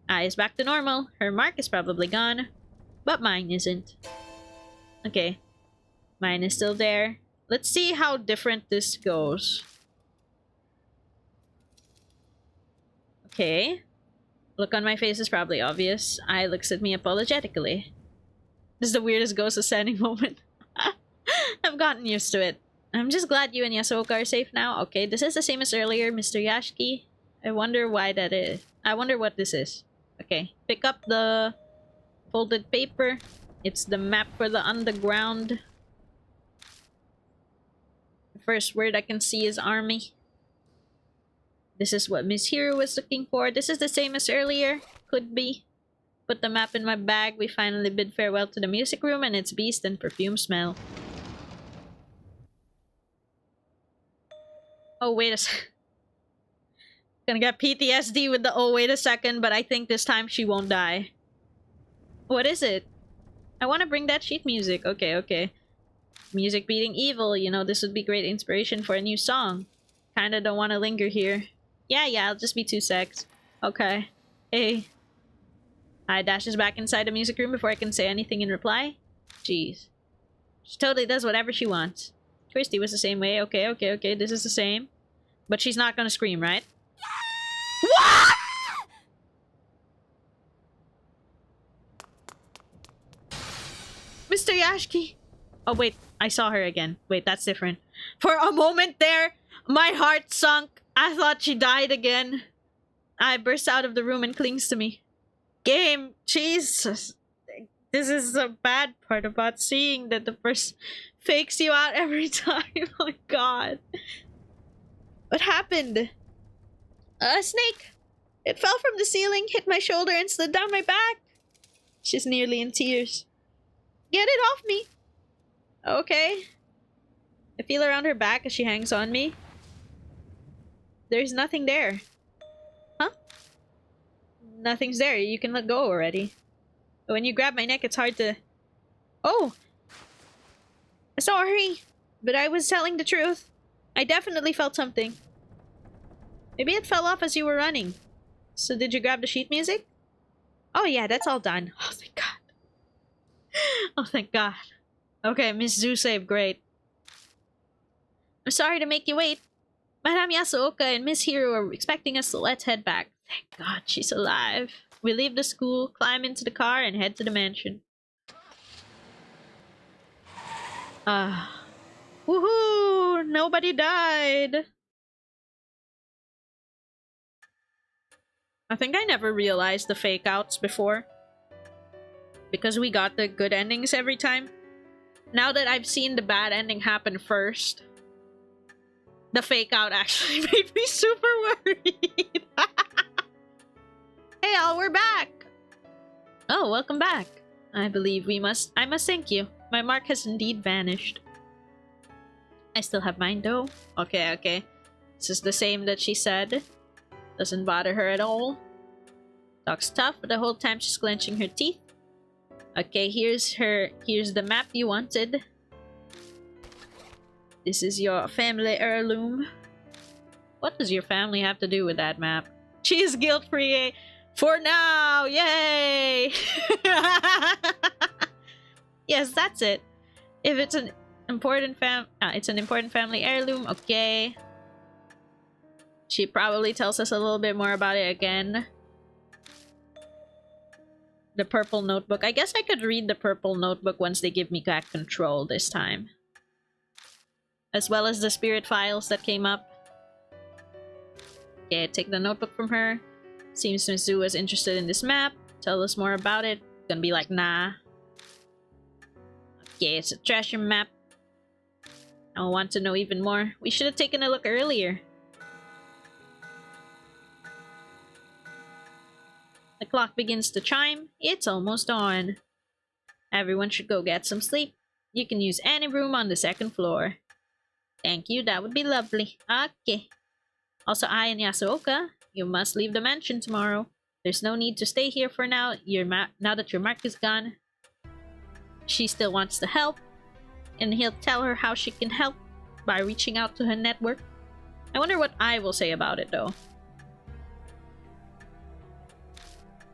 Eyes back to normal. Her mark is probably gone. But mine isn't. Okay. Mine is still there. Let's see how different this goes. Okay. Look on my face is probably obvious. Eye looks at me apologetically. This is the weirdest ghost ascending moment. I've gotten used to it. I'm just glad you and Yasuoka are safe now. Okay, this is the same as earlier, Mr. Yashiki. I wonder why that is. I wonder what this is. Okay, pick up the folded paper. It's the map for the underground. The first word I can see is army. This is what Miss Hiro was looking for. This is the same as earlier. Could be. Put the map in my bag. We finally bid farewell to the music room and its beast and perfume smell. Oh, wait a second. Gonna get PTSD with the oh, wait a second, but I think this time she won't die. What is it? I want to bring that sheet music. Okay, okay. Music beating evil. You know, this would be great inspiration for a new song. Kinda don't want to linger here. Yeah, I'll just be 2 secs. Okay. Hey. I dashes back inside the music room before I can say anything in reply. Jeez. She totally does whatever she wants. Christy was the same way. Okay. This is the same. But she's not gonna scream, right? What?! Mr. Yashiki! Oh, wait. I saw her again. Wait, that's different. For a moment there, my heart sunk. I thought she died again. I burst out of the room and clings to me. Game! Jesus! This is the bad part about seeing that the person fakes you out every time. Oh my god. What happened? A snake! It fell from the ceiling, hit my shoulder, and slid down my back. She's nearly in tears. Get it off me! Okay. I feel around her back as she hangs on me. There's nothing there. Huh? Nothing's there. You can let go already. But when you grab my neck, it's hard to... Oh! Sorry, but I was telling the truth. I definitely felt something. Maybe it fell off as you were running. So did you grab the sheet music? Oh yeah, that's all done. Oh, thank God. Oh, thank God. Okay, Miss Zoo saved. Great. I'm sorry to make you wait. Madame Yasuoka and Miss Hiro are expecting us, so let's head back. Thank God she's alive. We leave the school, climb into the car, and head to the mansion. Woohoo! Nobody died! I think I never realized the fake outs before. Because we got the good endings every time. Now that I've seen the bad ending happen first, the fake out actually made me super worried. Hey all, we're back! Oh, welcome back. I believe I must thank you. My mark has indeed vanished. I still have mine though. Okay. This is the same that she said. Doesn't bother her at all. Talks tough, but the whole time she's clenching her teeth. Okay, here's the map you wanted. This is your family heirloom. What does your family have to do with that map? She is guilt-free for now! Yay! Yes, that's it. If it's an important family heirloom, okay. She probably tells us a little bit more about it again. The purple notebook. I guess I could read the purple notebook once they give me back control this time. As well as the spirit files that came up. Okay, take the notebook from her. Seems Miss Zhu was interested in this map. Tell us more about it. Gonna be like, nah. Okay, it's a treasure map. I want to know even more. We should have taken a look earlier. The clock begins to chime. It's almost dawn. Everyone should go get some sleep. You can use any room on the second floor. Thank you, that would be lovely. Okay. Also, I and Yasuoka, you must leave the mansion tomorrow. There's no need to stay here for now. Now that your mark is gone. She still wants to help. And he'll tell her how she can help by reaching out to her network. I wonder what I will say about it, though.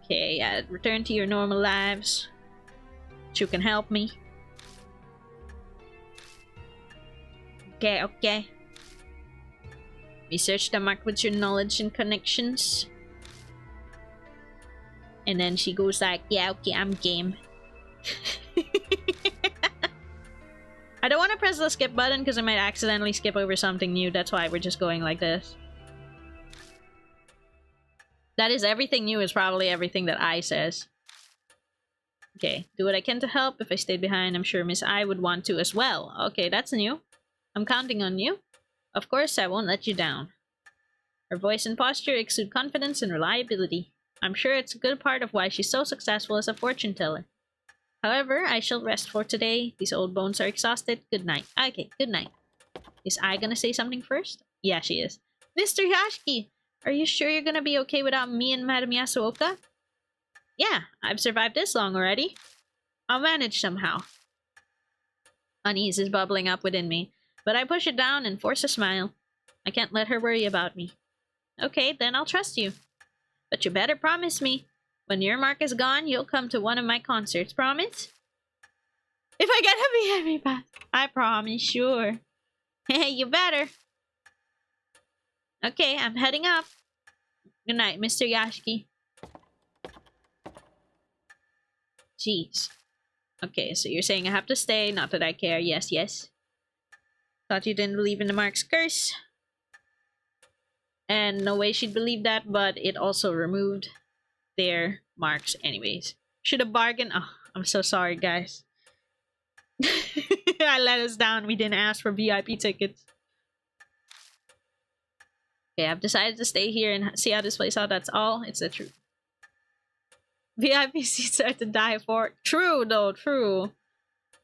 Okay, return to your normal lives. You can help me. Okay, okay. Research the mark with your knowledge and connections. And then she goes like, yeah, okay, I'm game. I don't want to press the skip button because I might accidentally skip over something new. That's why we're just going like this. That is, everything new is probably everything that I says. Okay, do what I can to help. If I stayed behind, I'm sure Miss I would want to as well. Okay, that's new. I'm counting on you. Of course, I won't let you down. Her voice and posture exude confidence and reliability. I'm sure it's a good part of why she's so successful as a fortune teller. However, I shall rest for today. These old bones are exhausted. Good night. Okay, good night. Is I gonna say something first? Yeah, she is. Mr. Yashiki, are you sure you're gonna be okay without me and Madame Yasuoka? Yeah, I've survived this long already. I'll manage somehow. Unease is bubbling up within me, but I push it down and force a smile. I can't let her worry about me. Okay, then I'll trust you. But you better promise me. When your mark is gone, you'll come to one of my concerts. Promise? If I get a VIP pass, I promise, sure. Hey, you better. Okay, I'm heading up. Good night, Mr. Yashiki. Jeez. Okay, so you're saying I have to stay, not that I care. Yes, yes. Thought you didn't believe in the mark's curse. And no way she'd believe that, but it also removed their marks anyways. Should have bargained. Oh, I'm so sorry, guys. I let us down. We didn't ask for VIP tickets. Okay, I've decided to stay here and see how this plays out. That's all. It's the truth. VIP seats are to die for. True, though. True.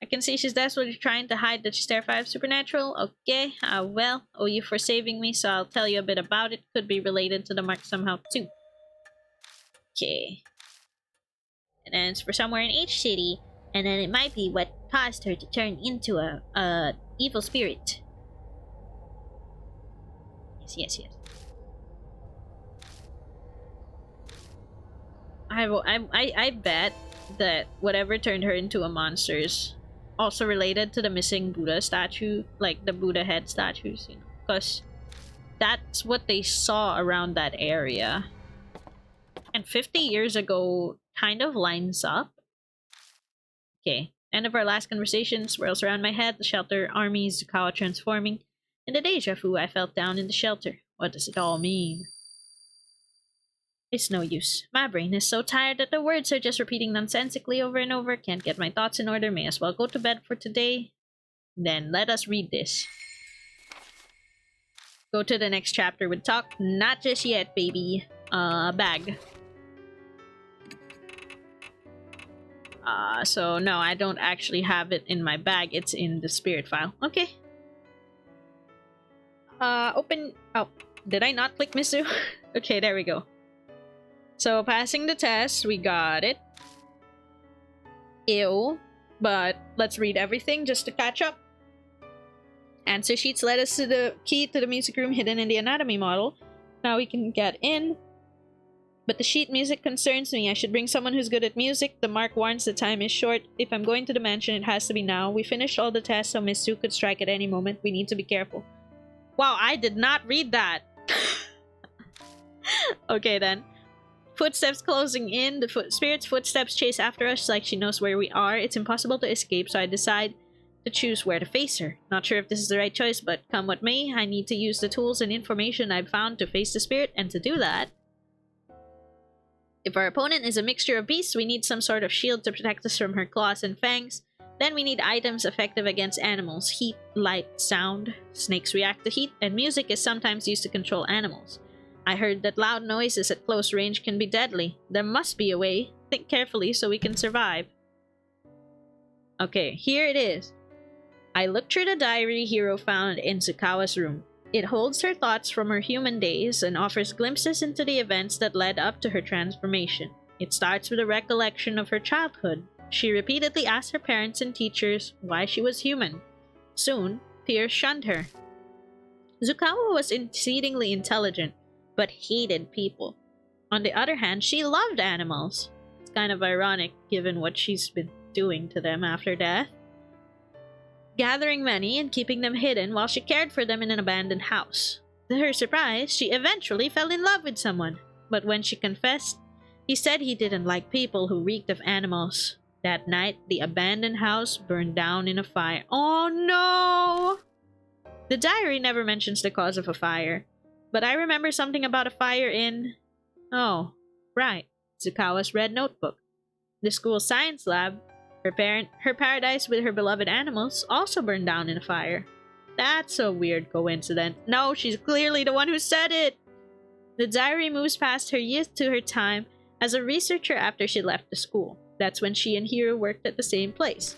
I can see she's desperately trying to hide that she's terrified of supernatural. Okay, well, owe you for saving me, so I'll tell you a bit about it. Could be related to the mark somehow, too. Okay. And then it's for somewhere in each city, and then it might be what caused her to turn into a evil spirit. Yes, yes, yes. I bet that whatever turned her into a monster is also related to the missing Buddha statue, like the Buddha head statues, you know, because that's what they saw around that area. And 50 years ago kind of lines up. Okay, end of our last conversation. Swirls around my head, the shelter army, Zukawa transforming. In the deja vu I felt down in the shelter. What does it all mean? It's no use. My brain is so tired that the words are just repeating nonsensically over and over. Can't get my thoughts in order. May as well go to bed for today. Then let us read this. Go to the next chapter with talk. Not just yet, baby. Bag. So no, I don't actually have it in my bag. It's in the spirit file. Okay. Open. Oh, did I not click Misu? Okay, there we go. So, passing the test, we got it. Ew. But let's read everything just to catch up. Answer sheets led us to the key to the music room hidden in the anatomy model. Now we can get in. But the sheet music concerns me. I should bring someone who's good at music. The mark warns the time is short. If I'm going to the mansion, it has to be now. We finished all the tests, so Miss Sue could strike at any moment. We need to be careful. Wow, I did not read that. Okay, then. Footsteps closing in. The spirit's footsteps chase after us like she knows where we are. It's impossible to escape, so I decide to choose where to face her. Not sure if this is the right choice, but come what may, I need to use the tools and information I've found to face the spirit, and to do that, if our opponent is a mixture of beasts, we need some sort of shield to protect us from her claws and fangs. Then we need items effective against animals. Heat, light, sound. Snakes react to heat, and music is sometimes used to control animals. I heard that loud noises at close range can be deadly. There must be a way. Think carefully so we can survive. Okay, here it is. I looked through the diary Hiro found in Tsukawa's room. It holds her thoughts from her human days and offers glimpses into the events that led up to her transformation. It starts with a recollection of her childhood. She repeatedly asked her parents and teachers why she was human. Soon, peers shunned her. Tsukawa was exceedingly intelligent, but hated people. On the other hand, she loved animals. It's kind of ironic given what she's been doing to them after death. Gathering many and keeping them hidden while she cared for them in an abandoned house. To her surprise, she eventually fell in love with someone. But when she confessed, he said he didn't like people who reeked of animals. That night, the abandoned house burned down in a fire. Oh no! The diary never mentions the cause of a fire, but I remember something about a fire in... Oh, right, Tsukawa's red notebook. The school's science lab, her paradise with her beloved animals, also burned down in a fire. That's a weird coincidence. No, she's clearly the one who said it! The diary moves past her youth to her time as a researcher after she left the school. That's when she and Hiro worked at the same place.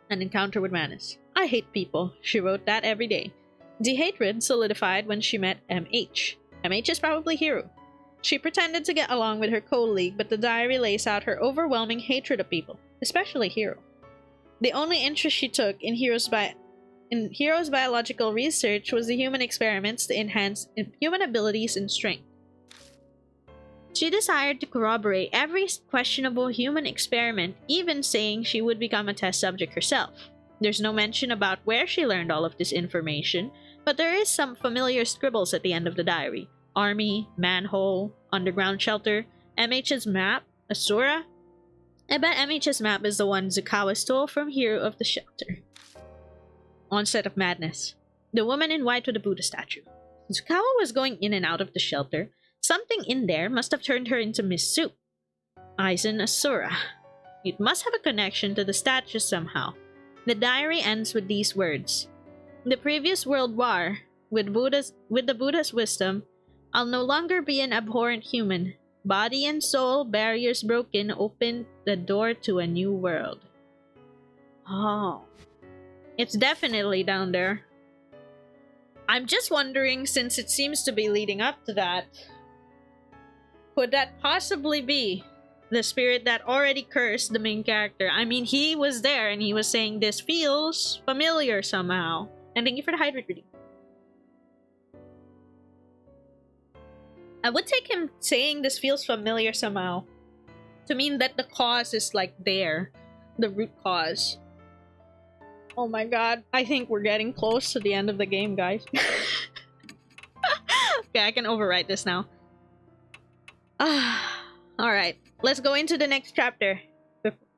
An encounter with Manus. I hate people. She wrote that every day. The hatred solidified when she met MH. MH is probably Hiro. She pretended to get along with her colleague, but the diary lays out her overwhelming hatred of people, especially Hiro. The only interest she took in Hiro's biological research was the human experiments to enhance human abilities and strength. She desired to corroborate every questionable human experiment, even saying she would become a test subject herself. There's no mention about where she learned all of this information, but there is some familiar scribbles at the end of the diary. Army, manhole, underground shelter, MH's map, Asura. I bet MH's map is the one Tsukawa stole from Hiro of the shelter. Onset of madness. The woman in white with the Buddha statue. Tsukawa was going in and out of the shelter. Something in there must have turned her into Miss Soup. Aizen Asura. It must have a connection to the statue somehow. The diary ends with these words. The previous world war, with the Buddha's wisdom, I'll no longer be an abhorrent human. Body and soul, barriers broken, open the door to a new world. Oh. It's definitely down there. I'm just wondering, since it seems to be leading up to that, could that possibly be the spirit that already cursed the main character? I mean, he was there and he was saying this feels familiar somehow. And thank you for the hydrate reading. I would take him saying this feels familiar somehow to mean that the cause is like there. The root cause. Oh my god. I think we're getting close to the end of the game, guys. Okay, I can overwrite this now. Alright. Let's go into the next chapter.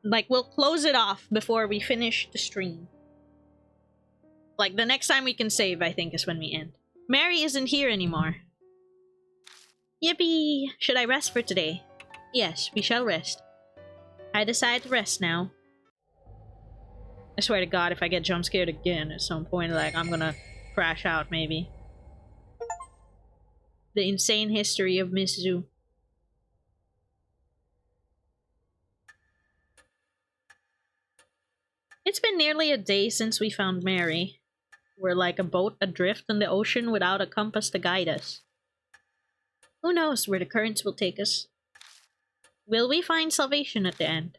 Like, we'll close it off before we finish the stream. Like, the next time we can save, I think, is when we end. Mary isn't here anymore. Yippee! Should I rest for today? Yes, we shall rest. I decide to rest now. I swear to God, if I get jump scared again at some point, like, I'm gonna crash out, maybe. The insane history of Miss Zoo. It's been nearly a day since we found Mary. We're like a boat adrift in the ocean without a compass to guide us. Who knows where the currents will take us? Will we find salvation at the end?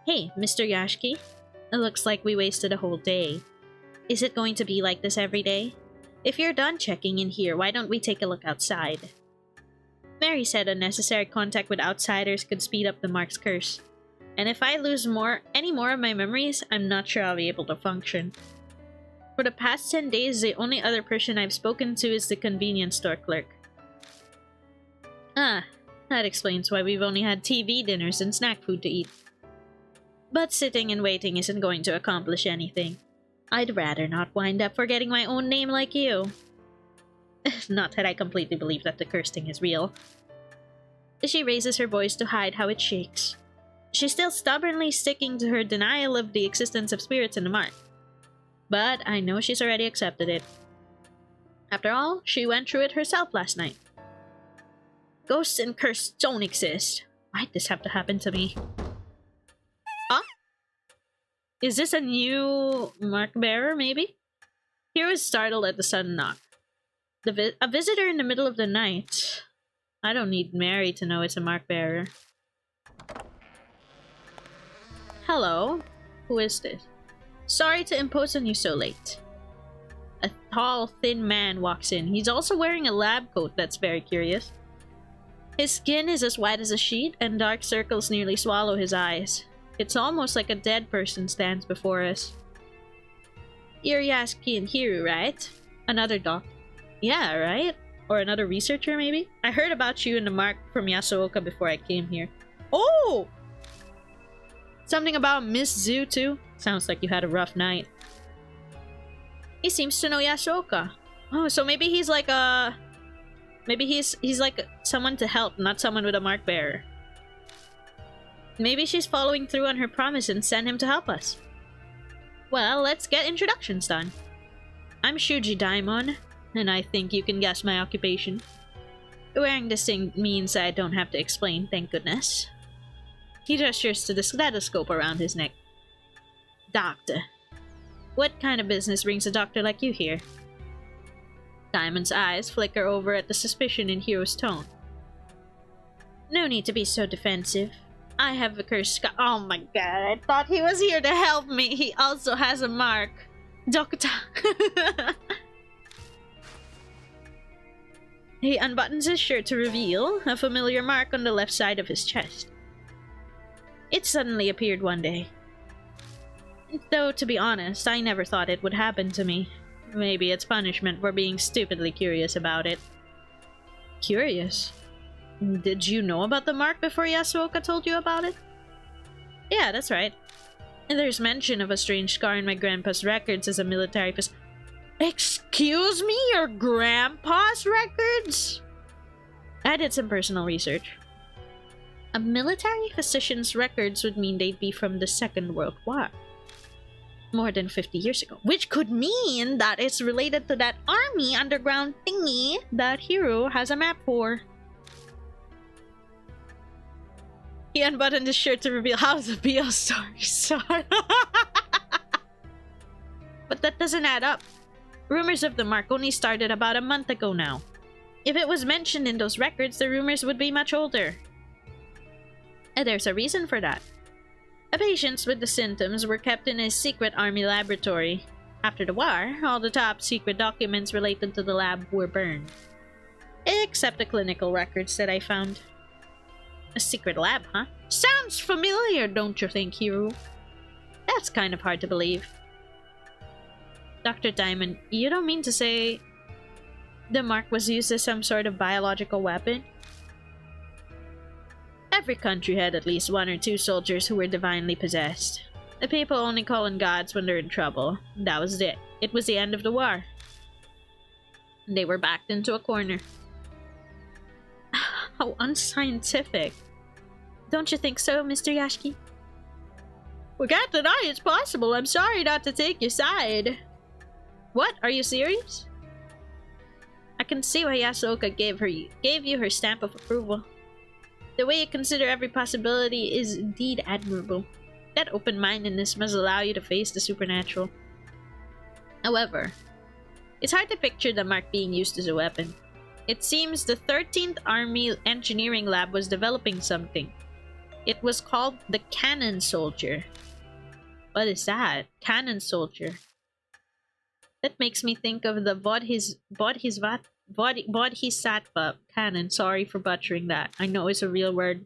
Hey, Mr. Yashiki. It looks like we wasted a whole day. Is it going to be like this every day? If you're done checking in here, why don't we take a look outside? Mary said unnecessary contact with outsiders could speed up the Mark's curse. And if I lose any more of my memories, I'm not sure I'll be able to function. For the past 10 days, the only other person I've spoken to is the convenience store clerk. Ah, that explains why we've only had TV dinners and snack food to eat. But sitting and waiting isn't going to accomplish anything. I'd rather not wind up forgetting my own name like you. Not that I completely believe that the curse thing is real. She raises her voice to hide how it shakes. She's still stubbornly sticking to her denial of the existence of spirits in the Mark. But I know she's already accepted it. After all, she went through it herself last night. Ghosts and curses don't exist. Why'd this have to happen to me? Huh? Is this a new Mark bearer, maybe? Hiro is startled at the sudden knock. A visitor in the middle of the night. I don't need Mary to know it's a Mark bearer. Hello? Who is this? Sorry to impose on you so late. A tall, thin man walks in. He's also wearing a lab coat that's very curious. His skin is as white as a sheet, and dark circles nearly swallow his eyes. It's almost like a dead person stands before us. You're Yasuki and Hiru, right? Another doc. Yeah, right? Or another researcher, maybe? I heard about you and the Mark from Yasuoka before I came here. Oh! Something about Miss Zoo, too? Sounds like you had a rough night. He seems to know Yasuoka. Oh, so maybe he's like a... Maybe he's like someone to help, not someone with a Mark bearer. Maybe she's following through on her promise and sent him to help us. Well, let's get introductions done. I'm Shuji Daimon, and I think you can guess my occupation. Wearing this thing means I don't have to explain, thank goodness. He gestures to the stethoscope around his neck. Doctor. What kind of business brings a doctor like you here? Diamond's eyes flicker over at the suspicion in Hiro's tone. No need to be so defensive. I have a cursed oh my god, I thought he was here to help me. He also has a mark. Doctor. He unbuttons his shirt to reveal a familiar mark on the left side of his chest. It suddenly appeared one day. Though, to be honest, I never thought it would happen to me. Maybe it's punishment for being stupidly curious about it. Curious? Did you know about the mark before Yasuoka told you about it? Yeah, that's right. There's mention of a strange scar in my grandpa's records as a military Excuse me? Your grandpa's records? I did some personal research. A military physician's records would mean they'd be from the Second World War. More than 50 years ago. Which could mean that it's related to that army underground thingy that Hiro has a map for. He unbuttoned his shirt to reveal how the BL story started. But that doesn't add up. Rumors of the mark only started about a month ago now. If it was mentioned in those records, the rumors would be much older. And there's a reason for that. The patients with the symptoms were kept in a secret army laboratory. After the war, all the top secret documents related to the lab were burned. Except the clinical records that I found. A secret lab, huh? Sounds familiar, don't you think, Hiro? That's kind of hard to believe. Dr. Diamond, you don't mean to say the mark was used as some sort of biological weapon? Every country had at least one or two soldiers who were divinely possessed. The people only call on gods when they're in trouble. That was it. It was the end of the war. They were backed into a corner. How unscientific. Don't you think so, Mr. Yashiki? We can't deny it's possible. I'm sorry not to take your side. What? Are you serious? I can see why Yasuoka gave you her stamp of approval. The way you consider every possibility is indeed admirable. That open-mindedness must allow you to face the supernatural. However, it's hard to picture the mark being used as a weapon. It seems the 13th Army Engineering Lab was developing something. It was called the Cannon Soldier. What is that? Cannon soldier. That makes me think of the Bodhisattva cannon. Sorry for butchering that. I know it's a real word.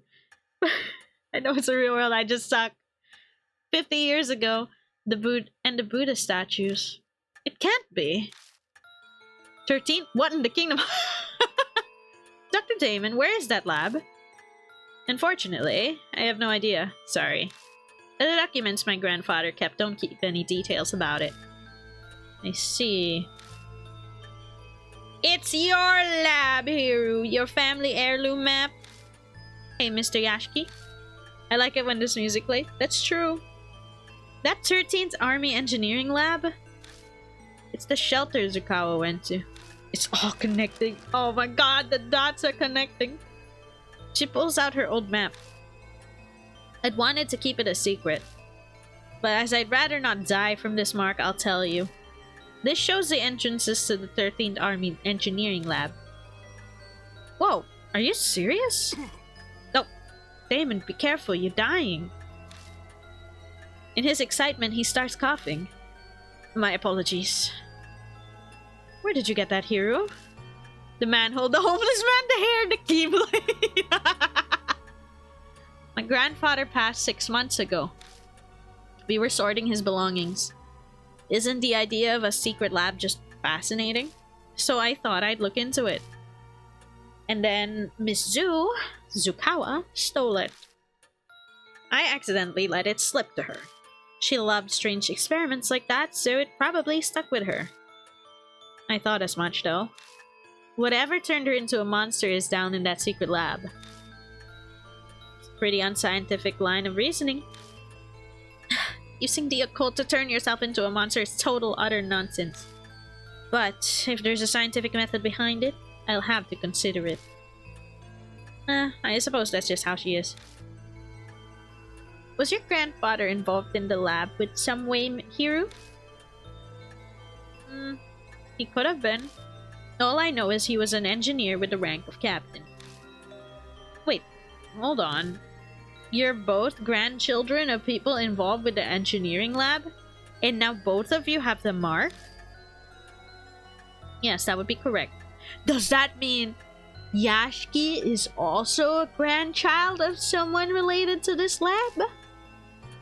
I know it's a real word. I just suck. 50 years ago, the Buddha statues. It can't be. 13? What in the kingdom? Dr. Damon, where is that lab? Unfortunately, I have no idea. Sorry. The documents my grandfather kept don't keep any details about it. I see. It's your lab, Hiru. Your family heirloom map. Hey, Mr. Yashiki. I like it when this music plays. That's true. That 13th Army Engineering Lab? It's the shelter Zukawa went to. It's all connecting. Oh my god, the dots are connecting. She pulls out her old map. I'd wanted to keep it a secret. But as I'd rather not die from this mark, I'll tell you. This shows the entrances to the 13th Army Engineering Lab. Whoa, are you serious? Oh, Damon, be careful, you're dying. In his excitement, he starts coughing. My apologies. Where did you get that, Hero? The manhole, the homeless man, the hair, the keyblade. My grandfather passed 6 months ago. We were sorting his belongings. Isn't the idea of a secret lab just fascinating? So I thought I'd look into it. And then Miss Zukawa, stole it. I accidentally let it slip to her. She loved strange experiments like that, so it probably stuck with her. I thought as much, though. Whatever turned her into a monster is down in that secret lab. It's a pretty unscientific line of reasoning. Using the occult to turn yourself into a monster is total utter nonsense. But if there's a scientific method behind it, I'll have to consider it. I suppose that's just how she is. Was your grandfather involved in the lab with some way, Hiru? He could have been. All I know is he was an engineer with the rank of captain. Wait, hold on. You're both grandchildren of people involved with the engineering lab? And now both of you have the mark? Yes, that would be correct. Does that mean Yashiki is also a grandchild of someone related to this lab?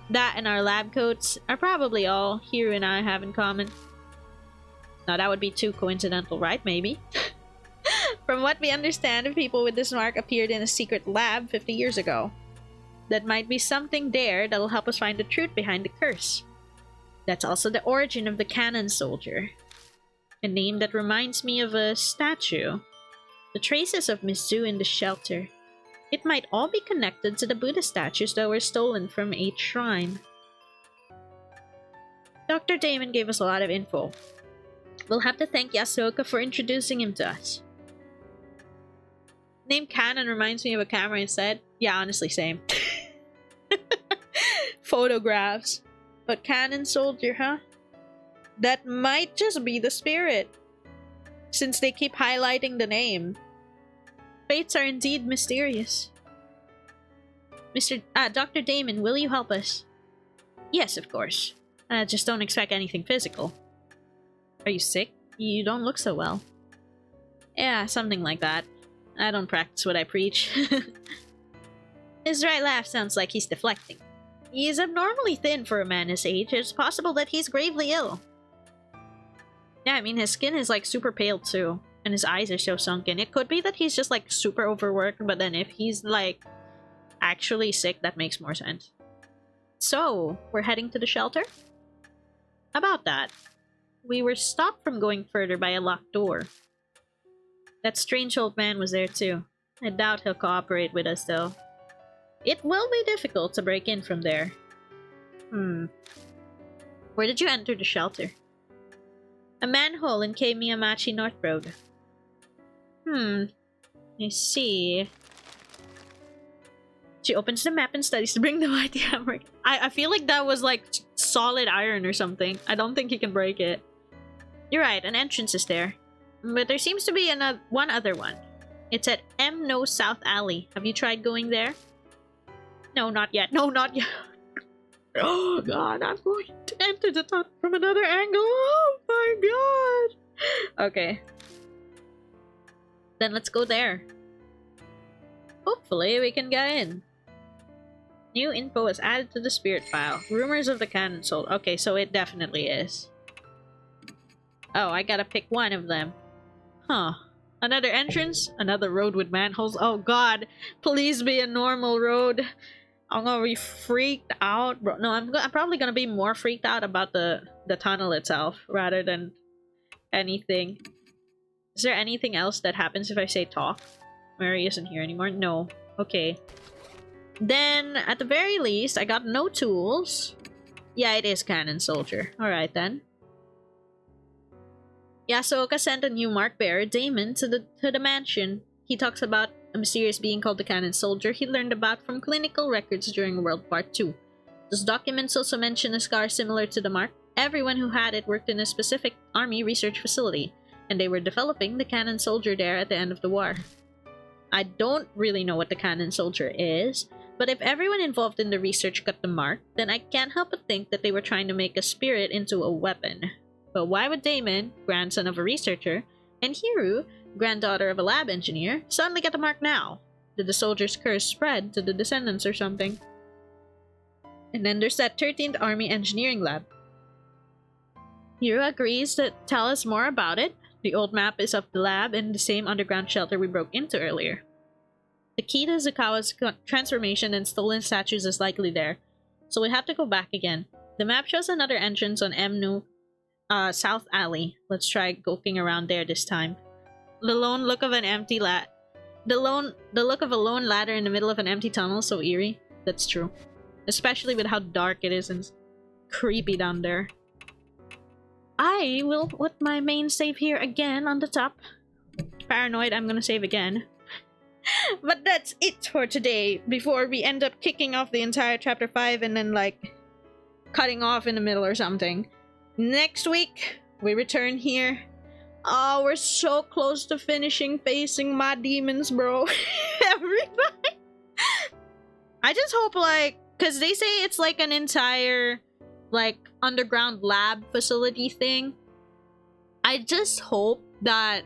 That and our lab coats are probably all Hiru and I have in common. Now that would be too coincidental, right? Maybe. From what we understand, if people with this mark appeared in a secret lab 50 years ago. That might be something there that'll help us find the truth behind the curse. That's also the origin of the cannon soldier. A name that reminds me of a statue. The traces of Mizu in the shelter. It might all be connected to the Buddha statues that were stolen from a shrine. Dr. Damon gave us a lot of info. We'll have to thank Yasuoka for introducing him to us. Name Cannon reminds me of a camera and said, yeah, honestly, same. Photographs. But Cannon Soldier, huh? That might just be the spirit. Since they keep highlighting the name. Fates are indeed mysterious. Dr. Damon, will you help us? Yes, of course. Just don't expect anything physical. Are you sick? You don't look so well. Yeah, something like that. I don't practice what I preach. His right laugh sounds like he's deflecting. He is abnormally thin for a man his age. It's possible that he's gravely ill. Yeah, I mean, his skin is like super pale too. And his eyes are so sunken. It could be that he's just like super overworked, but then if he's like actually sick, that makes more sense. So, we're heading to the shelter? How about that? We were stopped from going further by a locked door. That strange old man was there too. I doubt he'll cooperate with us though. It will be difficult to break in from there. Where did you enter the shelter? A manhole in Kei Miyamachi North Road. I see. She opens the map and studies to bring the white hammer. I feel like that was like solid iron or something. I don't think he can break it. You're right, an entrance is there. But there seems to be one other one. It's at M No South Alley. Have you tried going there? No, not yet. No, not yet. Oh god, I'm going to enter the tunnel from another angle. Oh my god. Okay. Then let's go there. Hopefully we can get in. New info is added to the spirit file. Rumors of the cannon sold. Okay, so it definitely is. Oh, I gotta pick one of them. Huh. Another entrance? Another road with manholes? Oh god, please be a normal road. I'm gonna be freaked out, bro. No, I'm probably gonna be more freaked out about the tunnel itself rather than anything. Is there anything else that happens if I say talk? Mary isn't here anymore? No. Okay. Then, at the very least, I got no tools. Yeah, it is Cannon Soldier. Alright then. Yasuoka sent a new mark bearer, Damon, to the mansion. He talks about a mysterious being called the Cannon Soldier he learned about from clinical records during World War II. Those documents also mention a scar similar to the mark. Everyone who had it worked in a specific army research facility, and they were developing the Cannon Soldier there at the end of the war. I don't really know what the Cannon Soldier is, but if everyone involved in the research got the mark, then I can't help but think that they were trying to make a spirit into a weapon. But why would Damon, grandson of a researcher, and Hiru, granddaughter of a lab engineer, suddenly get the mark now? Did the soldier's curse spread to the descendants or something? And then there's that 13th Army Engineering Lab. Hiru agrees to tell us more about it. The old map is of the lab in the same underground shelter we broke into earlier. The key to Zukawa's transformation and stolen statues is likely there, so we have to go back again. The map shows another entrance on Emnu, South Alley. Let's try poking around there this time. The look of a lone ladder in the middle of an empty tunnel, so eerie. That's true. Especially with how dark it is and creepy down there. I will put my main save here again on the top. Paranoid, I'm gonna save again. But that's it for today, before we end up kicking off the entire chapter 5 and then like cutting off in the middle or something. Next week, we return here. Oh, we're so close to finishing facing my demons, bro. Everybody. I just hope like, because they say it's like an entire like underground lab facility thing. I just hope that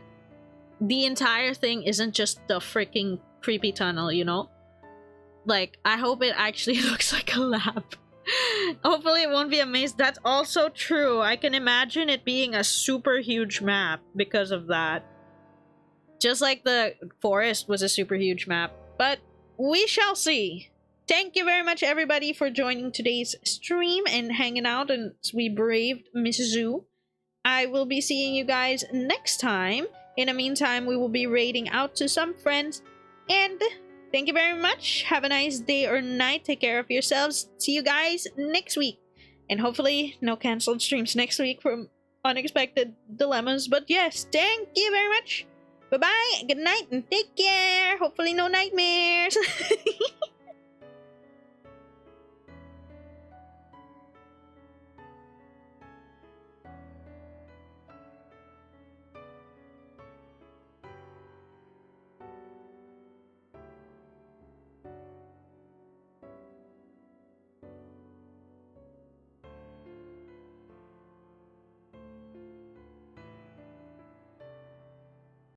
the entire thing isn't just the freaking creepy tunnel, you know? Like, I hope it actually looks like a lab. Hopefully it won't be a maze. That's also true. I can imagine it being a super huge map because of that. Just like the forest was a super huge map. But we shall see. Thank you very much, everybody, for joining today's stream and hanging out as we braved Miss Zoo. I will be seeing you guys next time. In the meantime, we will be raiding out to some friends. And thank you very much. Have a nice day or night. Take care of yourselves. See you guys next week. And hopefully no canceled streams next week from unexpected dilemmas. But yes, thank you very much. Bye-bye. Good night and take care. Hopefully no nightmares.